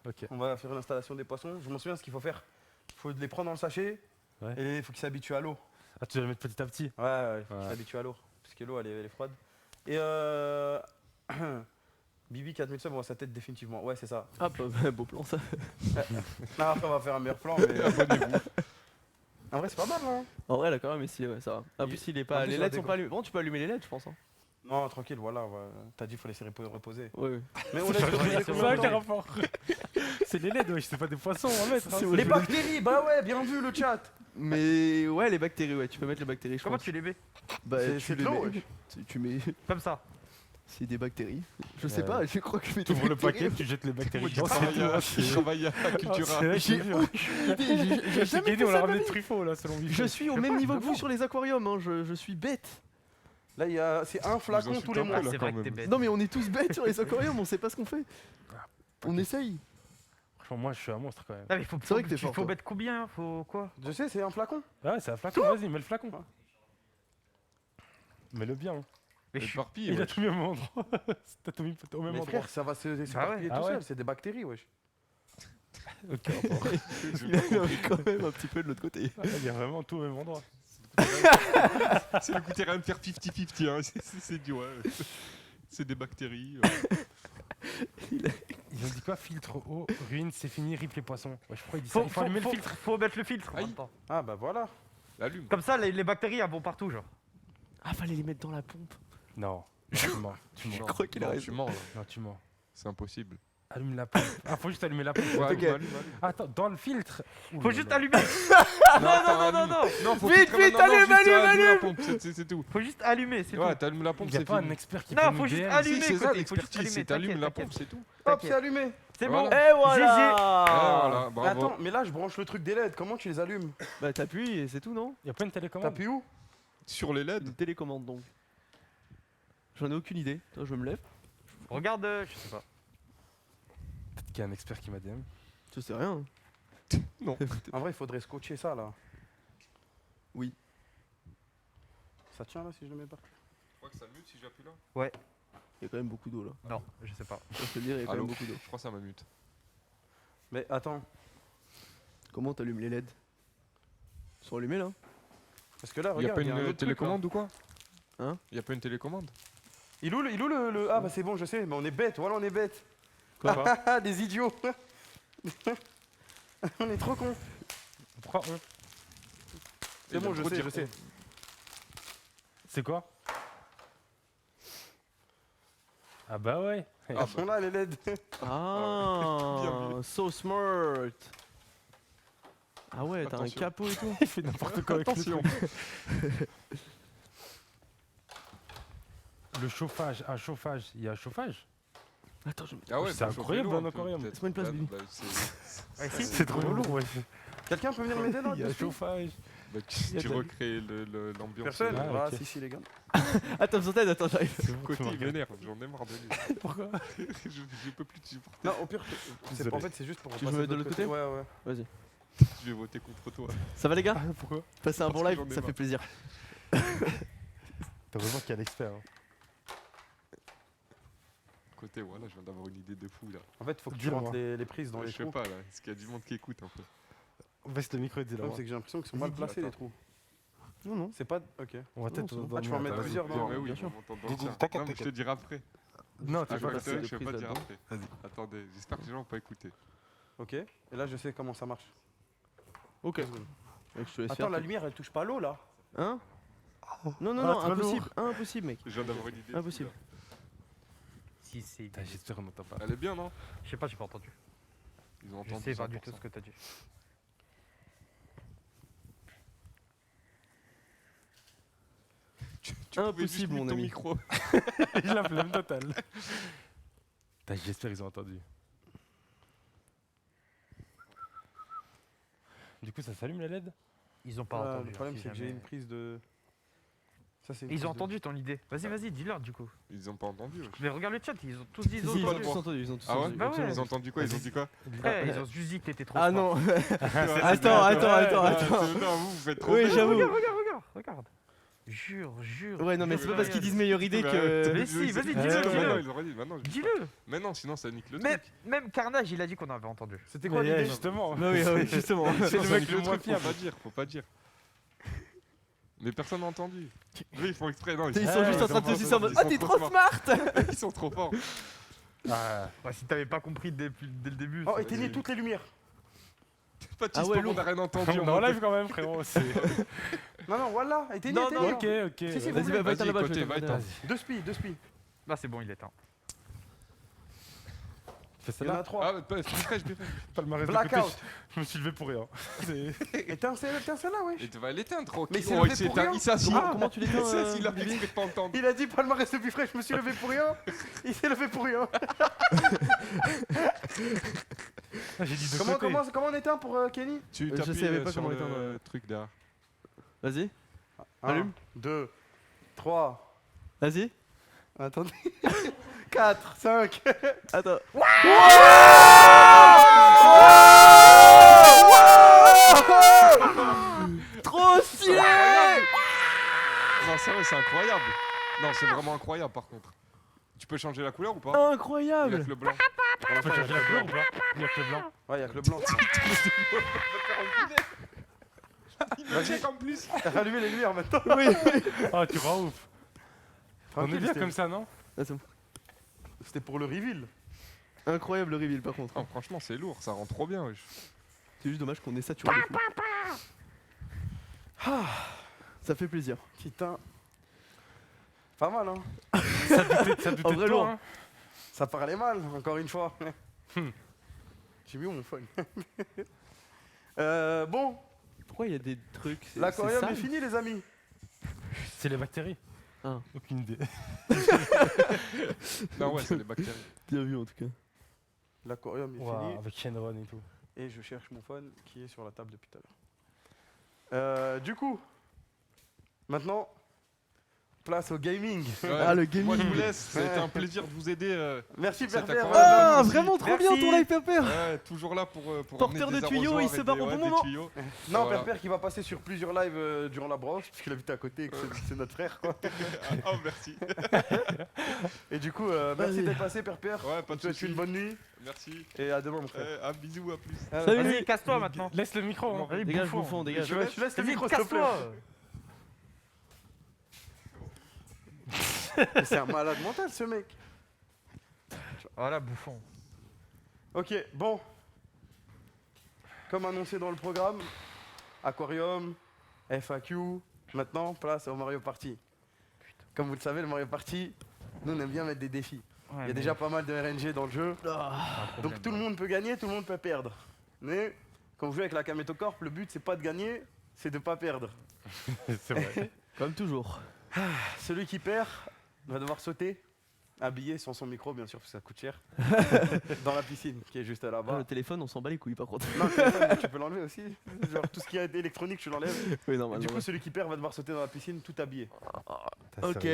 Ok. On va faire l'installation des poissons. Je m'en souviens ce qu'il faut faire. Il faut les prendre dans le sachet Ouais. et il faut qu'ils s'habituent à l'eau. Ah, tu vas le mettre petit à petit. Ouais, il faut qu'ils Ouais. s'habituent à l'eau. Parce que l'eau, elle est froide. Et Bibi 4000 subs, on voit sa tête définitivement. Ouais, c'est ça. Hop, beau plan ça. Non, après, on va faire un meilleur plan. Mais... En vrai, c'est pas mal, hein. En vrai, là, quand même, ici, ouais, ça va. En plus, il est en pas. plus, Les il va LED sont pas allumés. Bon, tu peux allumer les LED, je pense. Hein. Non, tranquille, voilà. T'as dit qu'il faut laisser reposer. Ouais. Mais on laisse reposer C'est combien ça de quel temps? rapport. C'est les LED, wesh, c'est pas des poissons, on va mettre. hein. C'est Les bactéries, bah ouais, bien vu le chat. Mais ouais, les bactéries, ouais, tu peux mettre les bactéries, je Comment pense. tu les mets? Bah, C'est- tu c'est de les l'eau, mets. wesh. Tu mets. Comme ça. C'est des bactéries. Je sais Ouais. pas, je crois que je mets Tu des ouvres le bactéries. paquet, tu jettes les bactéries Moi, je dedans, c'est tout. travaille à- je travaille à Ah, Cultura. c'est vrai, J'ai je te jure. aucune idée, j'ai Chez jamais Kenny, fait on ça l'a de ma ramené vie. de Truffaut là, selon Bibi. Je suis au Je sais même pas, niveau que je vous vois. sur les aquariums, hein, je suis bête. Là, c'est un flacon insultez tous les un peu, mois. Ah, là, c'est quand vrai que même. t'es bête. Non mais on est tous bêtes sur les aquariums, on sait pas ce qu'on fait. On essaye. Franchement, moi je suis un monstre quand même. Ah, mais faut, C'est vrai que t'es tu fort, faut toi. mettre combien? Faut quoi? Je sais, c'est un flacon. Ah ouais, c'est un flacon, vas-y, mets le flacon. Mets-le bien. hein. Mais je suis. Éparpillé, Il a ouais. tout mis au même endroit. T'as tout mis au même Mais endroit. frère, ça va se Ah s'éparpiller ouais. tout Ah ouais. seul, c'est des bactéries, wesh. Ok, rapport. Il a quand même un petit peu de l'autre côté. Il y a vraiment tout au même endroit. Ça ne coûtait rien de faire 50-50, hein. C'est du ouais. C'est des bactéries. Ils ont dit quoi? Filtre eau, ruine, c'est fini, rip les poissons. Ouais, je crois qu'ils disent ça. Il faut allumer le filtre. Faut mettre le filtre. en Aïe. même temps. Ah bah voilà. L'allume. Comme ça, les bactéries elles vont partout, genre. Ah, fallait les mettre dans la pompe. Non, tu mens. Tu mens. Non, crois qu'il a non, raison. tu mens, là. Non, tu mens. C'est impossible. Allume la pompe. Ah, faut juste allumer la pompe. Ouais, Ok. allume. Attends, dans le filtre. Faut juste allumer. Non, Non, faut Vite, filtrer vite, maintenant, allume, juste allume, la allume. pompe, c'est tout. Faut juste allumer, c'est Ouais, tout. t'allumes la pompe, Il n'y a c'est pas fini. un expert qui Non, peut faut nous juste DM. allumer. Si, c'est ça côté, faut juste l'expertise, c'est allumer, t'allumes la t'inquiète, pompe, c'est tout. Hop, T'inquiète. c'est allumé. C'est Voilà. bon. Et voilà. Voilà, Mais bravo. attends, mais là je branche le truc des LED, comment tu les allumes? Bah, t'appuies et c'est tout, non? Il n'y a pas une télécommande. T'appuies où? Sur les LED, Une télécommande donc. J'en ai aucune idée. Attends, je me lève. Regarde, je sais pas. Peut-être qu'il y a un expert qui m'a DM. Je sais rien. En vrai il faudrait scotcher ça là. Oui. Ça tient là si je le mets pas? je crois que ça mute si j'appuie là. Il y a quand même beaucoup d'eau là. Non, je sais pas. Je peux te dire, il y a quand Allô. même beaucoup d'eau. Je crois que ça m'a mute. Mais attends, Comment t'allumes les LED? Ils sont allumés là? parce que là Il y a regarde, pas il y a un une autre truc, là. télécommande ou quoi? Hein? Il y a pas une télécommande? Il est où le... Ah bah c'est bon je sais, mais on est bête, voilà on est bête. Quoi? Ah, des idiots. On est trop cons. Pourquoi on? C'est bon je sais, je sais. C'est quoi? Ah bah ouais. Elles sont là les LED. Ah, so smart. Ah ouais, t'as un Attention. capot et tout. Il fait n'importe quoi avec le Attention. truc. Le chauffage, un chauffage, il y a un chauffage? Attends, je... Ah ouais, C'est faut chauffer incroyable, l'eau un peu, aquarium. peut-être. Laisse-moi une place, Bah, Bibi. bah, c'est- Ouais, si. C'est trop lourd, ouais. Quelqu'un peut venir m'aider là Il y a un dessus? chauffage. bah, Il y a tu de la- recrées l'ambiance. Personne? Ah, Ah ok. si les gars. Attends, besoin d'aide, attends, j'arrive. Côté il m'énerve, j'en ai marre de lui. Pourquoi? Je peux plus te supporter. Non au pire, Désolé. en fait c'est juste pour Tu veux passer mettre de l'autre côté? Ouais ouais. Vas-y. Je vais voter contre toi. Ça va les gars? Pourquoi? Passez un Parce bon que live, j'en ai ça marre. fait plaisir. T'as vraiment qu'il y a l'expert. Hein. Côté, voilà, je viens d'avoir une idée de fou là. En fait faut que tu Dis-le, rentres moi. les prises dans Ouais, les je sais trous. pas là, est-ce qu'il y a du monde qui écoute un peu? Baisse le micro et dis Le là. problème c'est que j'ai l'impression qu'ils sont mal placés les trous. Non, non. C'est pas... Ok. On va Non, peut-être. c'est bon. dans Ah, tu le vas en mur, mettre t'as plusieurs raison. dans- Mais oui, bien on sûr. m'entend dans Dis- le tien. t'inquiète, Non, mais je te t'inquiète. dirai après. Non, Ah, tu je vas vais passer te des je vais prises pas dire là-dedans. après. Vas-y. Attendez, j'espère que les gens vont pas écouter. Ok. Et là je sais comment ça marche. Ok. Mec, je te laisse Attends faire. la lumière elle touche pas l'eau là. Hein? Non, non, Ah, non, trop impossible. Impossible, mec. Je viens d'avoir une idée. de Impossible. fou, Si, c'est. Putain, j'espère qu'on n'entend pas. là. Elle est bien, non? Je sais pas, j'ai pas entendu. Ils ont Je entendu sais pas du 100%. tout ce que t'as dit. Tu pouvais juste Impossible, mute mon ton ami. micro. J'ai la flemme totale. Putain, j'espère qu'ils ont entendu. Du coup, ça s'allume la LED? Ils ont pas Voilà, entendu. le problème hein, si c'est que j'ai jamais. une prise de... Ça c'est une Ils prise ont de- entendu ton idée. Vas-y, vas-y, dis-leur du coup. Ils ont pas entendu. wesh. Mais regarde le chat, ils ont tous dit ils ont Si, ils ont entendu. tous entendu, ils ont tous Ah ouais? entendu. Bah ouais. Ils ont entendu quoi? Ils ont dit quoi? Ouais, ils ont juste dit que t'étais trop Ah smart. non. Attends, attends. Non, vous faites trop. Oui, bête. j'avoue. Regarde. Jure. Ouais, non, mais c'est pas parce qu'ils disent meilleure idée que. Mais si, vas-y, dis-le, Maintenant, dis-le. ils auraient dit. Maintenant, je dis Dis-le. pas. Mais non, sinon ça nique le Même, truc. même Carnage, il a dit qu'on avait entendu. C'était quoi Mais, l'idée? justement. Bah oui, oui, justement. C'est le Ça mec nique le moins truc, fiable. Faut pas dire. Mais personne n'a entendu. Eux, ils font exprès. Non, Ils sont juste en train de se dire en mode, ah, t'es trop smart! Ils sont trop forts. Ah, Bah, si t'avais pas compris dès le début. Oh c'est- éteignez toutes les lumières. Baptiste, Ah ouais, on n'a rien entendu. on est en live quand même, frérot. c'est- Non voilà, éteignez, Non, éteignez. Ok, ok. Si, si, Vas-y, va Vas-y, éteindre là-bas, je côté, vais va éteindre. éteindre. Deux spies. Là, c'est bon, il est éteint. Fais Il y en a celle-là. trois. Ah, pas fraîche, bien fait. Palmarès de Blackout. côté, je me suis levé pour rien. C'est- Éteins celle-là wesh. Et tu vas l'éteindre, tranquille. Mais il s'est Oh, levé il s'est pour éteint, rien. il s'est assis. Comment tu l'éteins, Il s'est assis, il a fait Bibi exprès de pas entendre. Il a dit palmarès depuis frais, je me suis levé pour rien. Il s'est levé pour rien. Ah, j'ai dit de Comment, côté. comment on éteint pour Kenny? Tu je t'appuies savais pas sur comment le éteindre. truc derrière. Vas-y, 1, Allume. 2, 3. vas-y. Attendez. 4, 5. Attends. Trop stylé! Non, sérieux, c'est incroyable. Non, c'est vraiment incroyable par contre. Tu peux changer la couleur ou pas? Il y a Incroyable! que le blanc. Tu peux changer la couleur ou pas? Il y a que le blanc. Ouais, y'a que le blanc. Vas-y, en plus. Rallumez les lumières maintenant. Oui. Oh, tu rends ouf. On Tranquille, est bien c'était- comme ça, non? Ah, c'est bon. C'était pour le reveal. Incroyable le reveal par contre. Oh, franchement, c'est lourd, ça rend trop bien. Wesh. C'est juste dommage qu'on ait saturé. le fou. Ça fait plaisir. Putain. Pas mal, hein. Ça doutait En de vrai, toi, lourd. hein. Ça parlait mal, encore une fois. J'ai mis où mon phone Bon, Pourquoi il y a des trucs c'est l'aquarium sale est fini, les amis. C'est les bactéries. Ah. Aucune idée. Non, ouais, c'est les bactéries. Bien vu en tout cas. L'aquarium est Ouah, fini. avec Shenron et tout. Et je cherche mon phone qui est sur la table depuis tout à l'heure. Du coup, maintenant, place au gaming. Ouais, Ah, le Moi, je gaming. vous laisse. Ça a été un plaisir de vous aider. Merci C'est Père. incroyable. Ah, Merci. vraiment trop bien ton live Pépère. Ouais, toujours là pour Porteur amener de des tuyaux, il arrosoirs se et barre des- au bon ouais, des moment. tuyaux. Non, Voilà. Père qui va passer sur plusieurs lives durant la broche, puisqu'il habite à côté, et que c'est notre frère. Quoi. Oh, merci. Et du coup, merci Vas-y. d'être passé, Père. Ouais, pas On de te souhaite soucis. une bonne nuit Merci. et à demain, mon frère. Un bisou, à plus. Salut. Vas-y, casse-toi maintenant. Laisse le micro. Hein. Vas-y, Dégage bouffon. bouffon, dégage. Je laisse le Vas-y, micro, s'il te plaît. casse-toi. Mais c'est un malade mental, ce mec. Voilà, bouffon. Ok, bon. Comme annoncé dans le programme, Aquarium, FAQ, maintenant, place au Mario Party. Comme vous le savez, le Mario Party, nous on aime bien mettre des défis. Il y a déjà pas mal de RNG dans le jeu, donc tout le monde peut gagner, tout le monde peut perdre. Mais quand vous jouez avec la Kameto Corp, le but c'est pas de gagner, c'est de pas perdre. C'est vrai. Comme toujours. Celui qui perd va devoir sauter, habillé sans son micro bien sûr, parce que ça coûte cher, dans la piscine qui est juste Ah, là-bas. le téléphone, on s'en bat les couilles par contre. Non, le téléphone, tu peux l'enlever aussi. Genre tout ce qui est électronique, tu l'enlèves. Oui, Et normalement. du coup, celui qui perd va devoir sauter dans la piscine tout habillé. Ok.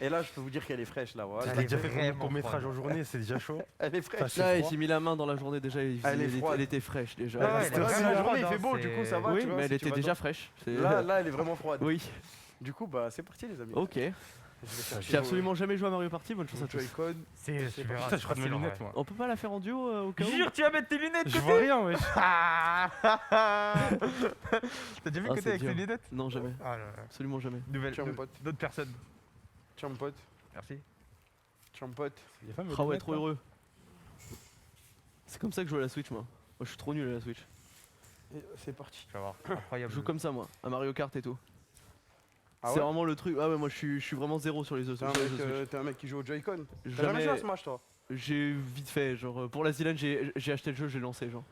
Et là, je peux vous dire qu'elle est fraîche là. Voilà. Elle T'as est déjà fait combien de vraiment courts-métrages froide. en journée? C'est déjà chaud. Elle est fraîche. C'est Là, froid. j'ai mis la main dans la journée déjà. Elle est froide. Elle était fraîche déjà. Ouais, Ouais, elle c'est est vrai, vraiment la journée il froide, fait beau, hein, du coup c'est- ça va. Oui, tu vois, mais si elle tu était vas déjà dans- fraîche. Là, elle est vraiment froide. Oui. Du coup, bah c'est parti les amis. Ok. Je vais chercher J'ai absolument jamais joué à Mario Party. Bonne chance mon à tous. Joy-Con. Tu verras. Putain, je crois de mes facile, en lunettes, vrai. moi. On peut pas la faire en duo au cas où Jure, tu vas mettre tes lunettes, Je côté. vois rien, wesh. Ah. T'as déjà vu Ah, côté c'est avec dur. tes lunettes? Non, jamais. Ah là là. Absolument jamais. Nouvelle, Tiens, mon pote. d'autres personnes. Tiens mon pote. Merci. Tiens mon pote. Il y a pas mes Ah ouais, lunettes, trop là. heureux. C'est comme ça que je joue à la Switch, moi. Moi, je suis trop nul à la Switch. Et c'est parti. Tu vas voir. Je Incroyable. joue comme ça, moi, à Mario Kart et tout. Ah C'est ouais vraiment le truc. Ah ouais, moi, je suis vraiment zéro sur les jeux T'es un, sur les mec, jeux Switch. t'es un mec qui joue au Joy-Con. T'as jamais Jamais. joué à Smash toi? J'ai vite fait, genre pour la Zealand, j'ai acheté le jeu, j'ai lancé, genre.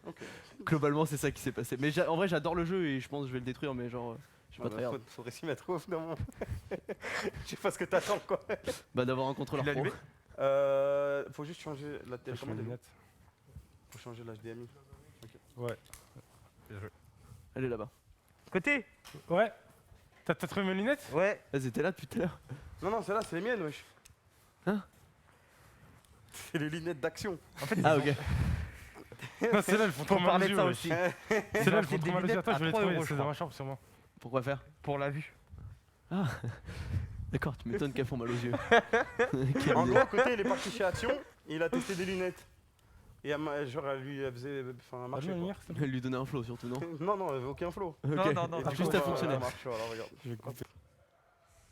Ok. Globalement, c'est ça qui s'est passé. Mais en vrai, j'adore le jeu et je pense que je vais le détruire, mais genre, je suis pas très hard. Faudrait s'y mettre au finalement. Je sais pas ce que t'attends quoi. Bah, d'avoir un contrôleur Tu l'as pro. allumé Faut juste changer la Je télécommande. mes lunettes. Faut changer l'HDMI. Ouais. Elle est là-bas. Côté. Ouais. T'as trouvé mes lunettes? Ouais. Elles étaient là depuis tout à l'heure. Non, non, celle-là, c'est les miennes, wesh. Hein? C'est les lunettes d'action. En fait, Ah, ils ok. Non, celles-là, elles font trop Faut mal aux parler de yeux, ça wesh. aussi. Celles-là, elles acheté font trop des mal aux yeux. lunettes Attends, à je vais les 3 trouver, euros, je c'est dans crois. ma chambre, sûrement. Pourquoi faire? Pour la vue. D'accord, tu m'étonnes qu'elles font mal aux yeux. En gros, à côté, il est parti chez Action et il a testé des lunettes. Et genre, elle faisait. Enfin, elle marchait. Allume la quoi. lumière, s'il te plaît. Elle lui donnait un flow surtout, non? Non, non, elle avait aucun flow. Ok. Non, non, non, Et t'as du juste coup, à fonctionner. elle marche, voilà, regarde. Je vais couper.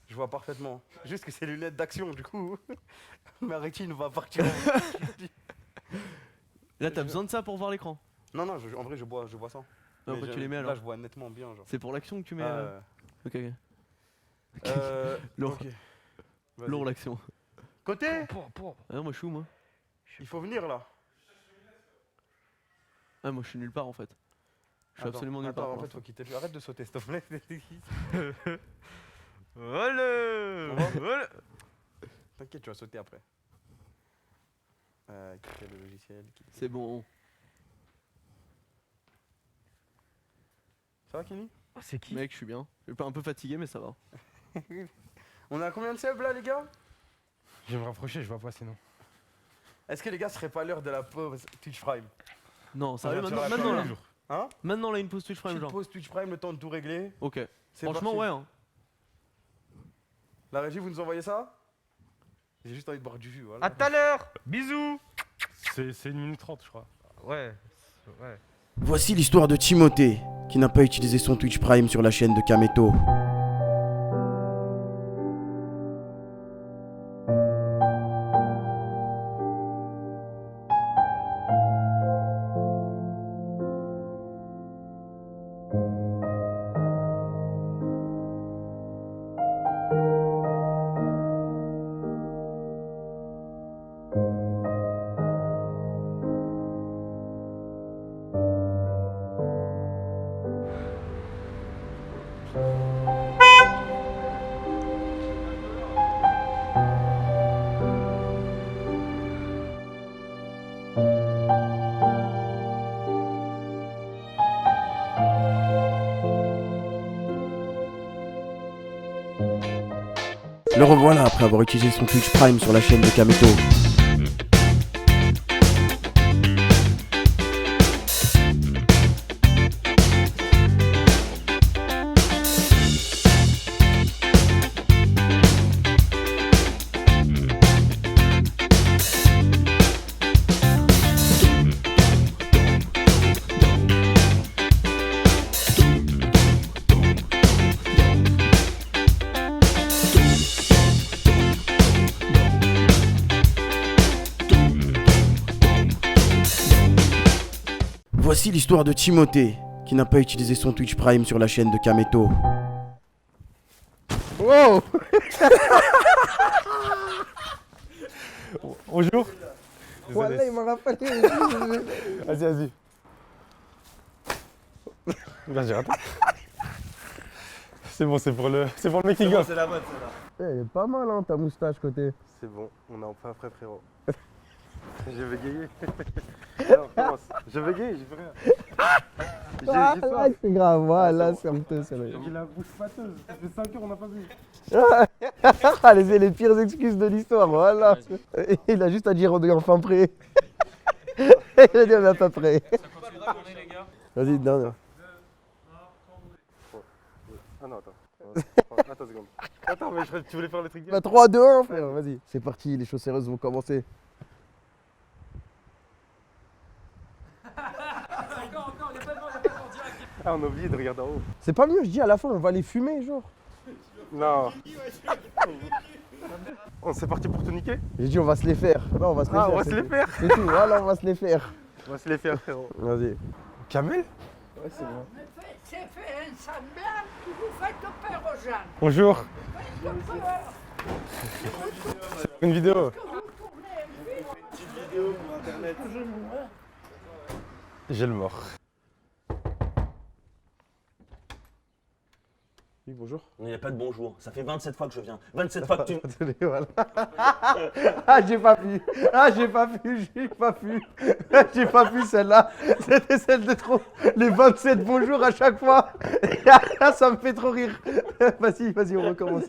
Je vois parfaitement. Juste que c'est les lunettes d'action, du coup. Ma rétine va partir. Là, t'as besoin de ça pour voir l'écran. Non, non, en vrai, je vois ça. Non, Mais pourquoi tu les mets Là, alors? je vois nettement bien, genre. C'est pour l'action que tu mets. Ah, Ok, ok. Lourd. ok. Vas-y. Lourd l'action. Côté, Pour. Ah non, moi je suis où, moi? il faut venir là. Ah, moi je suis nulle part en fait. Je suis Attends, absolument nulle attends, part. en pour fait, faut quitter le jeu. Arrête de sauter, s'il te plaît. Voilà. Voilà. T'inquiète, tu vas sauter après. Quitter le logiciel. l'instant. C'est bon. Ça va, Kenny? Oh, c'est qui? Mec, je suis bien. Je suis un peu fatigué, mais ça va. On a combien de subs là, les gars? Je vais me rapprocher, je vois pas sinon. Est-ce que les gars, ce serait pas l'heure de la pause Twitch Prime? Non, sérieux, va maintenant, sur la maintenant là. page. Hein? Maintenant là, une pause Twitch Prime, Petite genre. pause Twitch Prime, le temps de tout régler. Ok. C'est Franchement, parti. ouais. Hein. La régie, vous nous envoyez ça? J'ai juste envie de boire du jus, voilà. À tout à l'heure. Bisous. C'est 1 minute 30, je crois. Ouais. Ouais. Voici l'histoire de Timothée, qui n'a pas utilisé son Twitch Prime sur la chaîne de Kameto. Le revoilà après avoir utilisé son Twitch Prime sur la chaîne de Kameto. Voici l'histoire de Timothée, qui n'a pas utilisé son Twitch Prime sur la chaîne de Kameto. Wow. Bonjour. Voilà, il m'a rappelé. Vas-y, vas-y. Là, j'ai raté. C'est bon, c'est pour le making of. la mode, celle-là. Elle est pas mal, hein, ta moustache côté. C'est bon, on est enfin prêt, frérot. J'ai bégayé. Alors, commence. Je bégaye, j'ai fait rien. J'ai pas. C'est grave, voilà, c'est honteux, celle-là. Il a la bouche pâteuse. Ça fait 5 heures, on n'a pas vu. Allez, c'est les pires excuses de l'histoire, voilà. Il a juste à dire on est enfin prêt. Il a dit on est pas prêt. Vas-y, dernière. Ah non, attends. Attends une seconde. Attends, mais tu voulais faire le truc bien. Bah 3, 2, 1, frère, vas-y. C'est parti, les choses sérieuses vont commencer. Ah, on a oublié de regarder en haut. C'est pas mieux, je dis à la fin, on va les fumer, genre. Non. C'est parti pour tout niquer? J'ai dit on va se les faire. Non, on va se les Ah, faire. on va c'est se les tout. faire. C'est tout, voilà, on va se les faire. On va se les faire, frérot. Vas-y. Kamel? C'est fait un semblant que vous faites peur aux gens. Bonjour. Faites peur. Une vidéo. J'ai le mort. Oui, bonjour. Il n'y a pas de bonjour. Ça fait 27 fois que je viens. 27 fois que tu... Attendez, voilà. Ah, j'ai pas pu. Ah, j'ai pas pu, j'ai pas pu. J'ai pas pu celle-là. C'était celle de trop. Les 27 bonjours à chaque fois. Ah, ça me fait trop rire. Vas-y, vas-y, on recommence.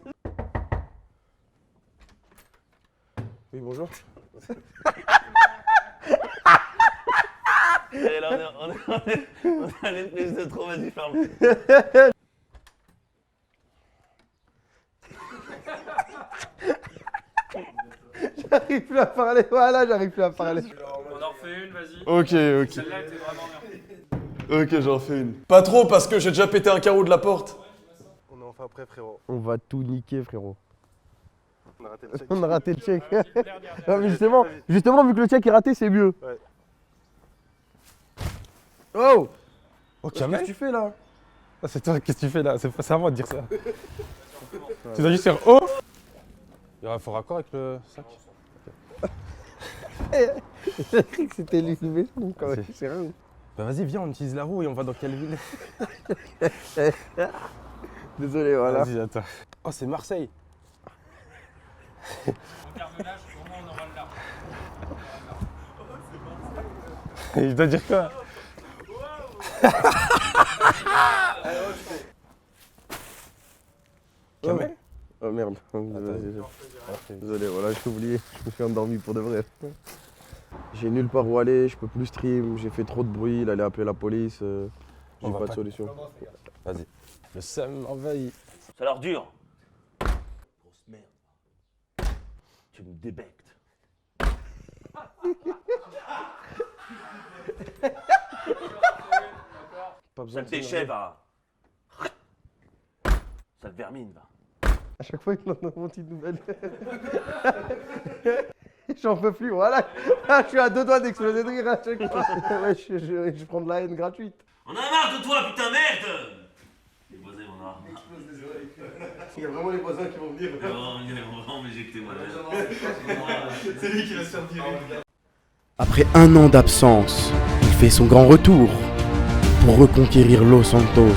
Oui, bonjour. Et là, on est à une prise de trop, vas-y, ferme. J'arrive plus à parler. Voilà, j'arrive plus à parler. On en refait une, vas-y. Ok, ok. Celle-là était vraiment bien. Ok, j'en fais une. Pas trop parce que j'ai déjà pété un carreau de la porte. On est enfin prêt, frérot. On va tout niquer, frérot. On a raté le check. On a raté le check. Non, mais justement, vu que le check est raté, c'est mieux. Ouais. Oh! Oh, Qu'est-ce Kamel? que tu fais là? Ah, c'est toi, qu'est-ce que tu fais là? C'est à moi de dire ça. Tu dois juste faire oh! Il y aura un faux raccord avec le sac. J'ai cru que c'était lui, mais je trouve quand même. C'est rien. Bah vas-y, viens, on utilise la roue et on va dans quelle ville? Désolé, voilà. Vas-y, attends. Oh, c'est Marseille. Au cartonnage, au moins on aura le large. Je dois dire quoi? Kamel? Oh merde. Désolé, voilà, j'ai oublié. Je me suis endormi pour de vrai. J'ai nulle part où aller, je peux plus stream, j'ai fait trop de bruit, il allait appeler la police. On J'ai va pas de pas- solution. Vas-y. Le seum envahit. Ça leur dure. Grosse merde. Tu me débectes. Pas besoin Sale de déchet, va. Sale vermine, va. À chaque fois, il m'en donne une petite nouvelle. J'en peux plus, voilà. Ah, je suis à deux doigts d'exploser de rire à chaque fois. Ouais, je prends de la haine gratuite. On a marre de toi, putain, merde. Les voisins, on a. Il y a vraiment les voisins qui vont venir. On va vraiment m'éjecter, moi. C'est lui qui va se faire virer. Après un an d'absence, il fait son grand retour pour reconquérir Los Santos.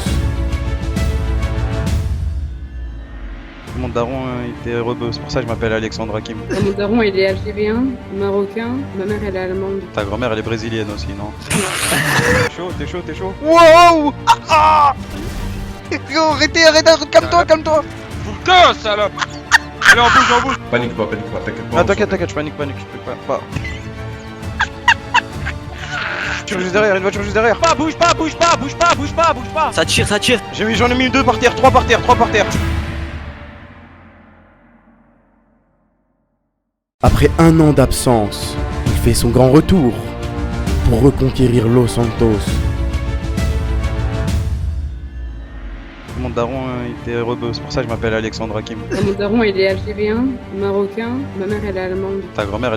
Mon daron il était rebeu, c'est pour ça que je m'appelle Alexandre Hakim. Mon daron, il est algérien, marocain, ma mère, elle est allemande. Ta grand-mère elle est brésilienne aussi, non? T'es chaud. Wow! Arrêtez, calme-toi! Putain, salope! Allez, en bouge! Panique pas, t'inquiète pas. Ah, t'inquiète, je panique, je peux pas. Juste derrière, une voiture juste derrière. Bouge pas! Ça tire. J'en ai mis 2 par terre, 3 par terre. Après un an d'absence, il fait son grand retour pour reconquérir Los Santos. Mon daron il était rebeu, c'est pour ça que je m'appelle Alexandre Hakim. Mon daron, il est algérien, marocain, ma mère, elle est allemande. Ta grand-mère elle est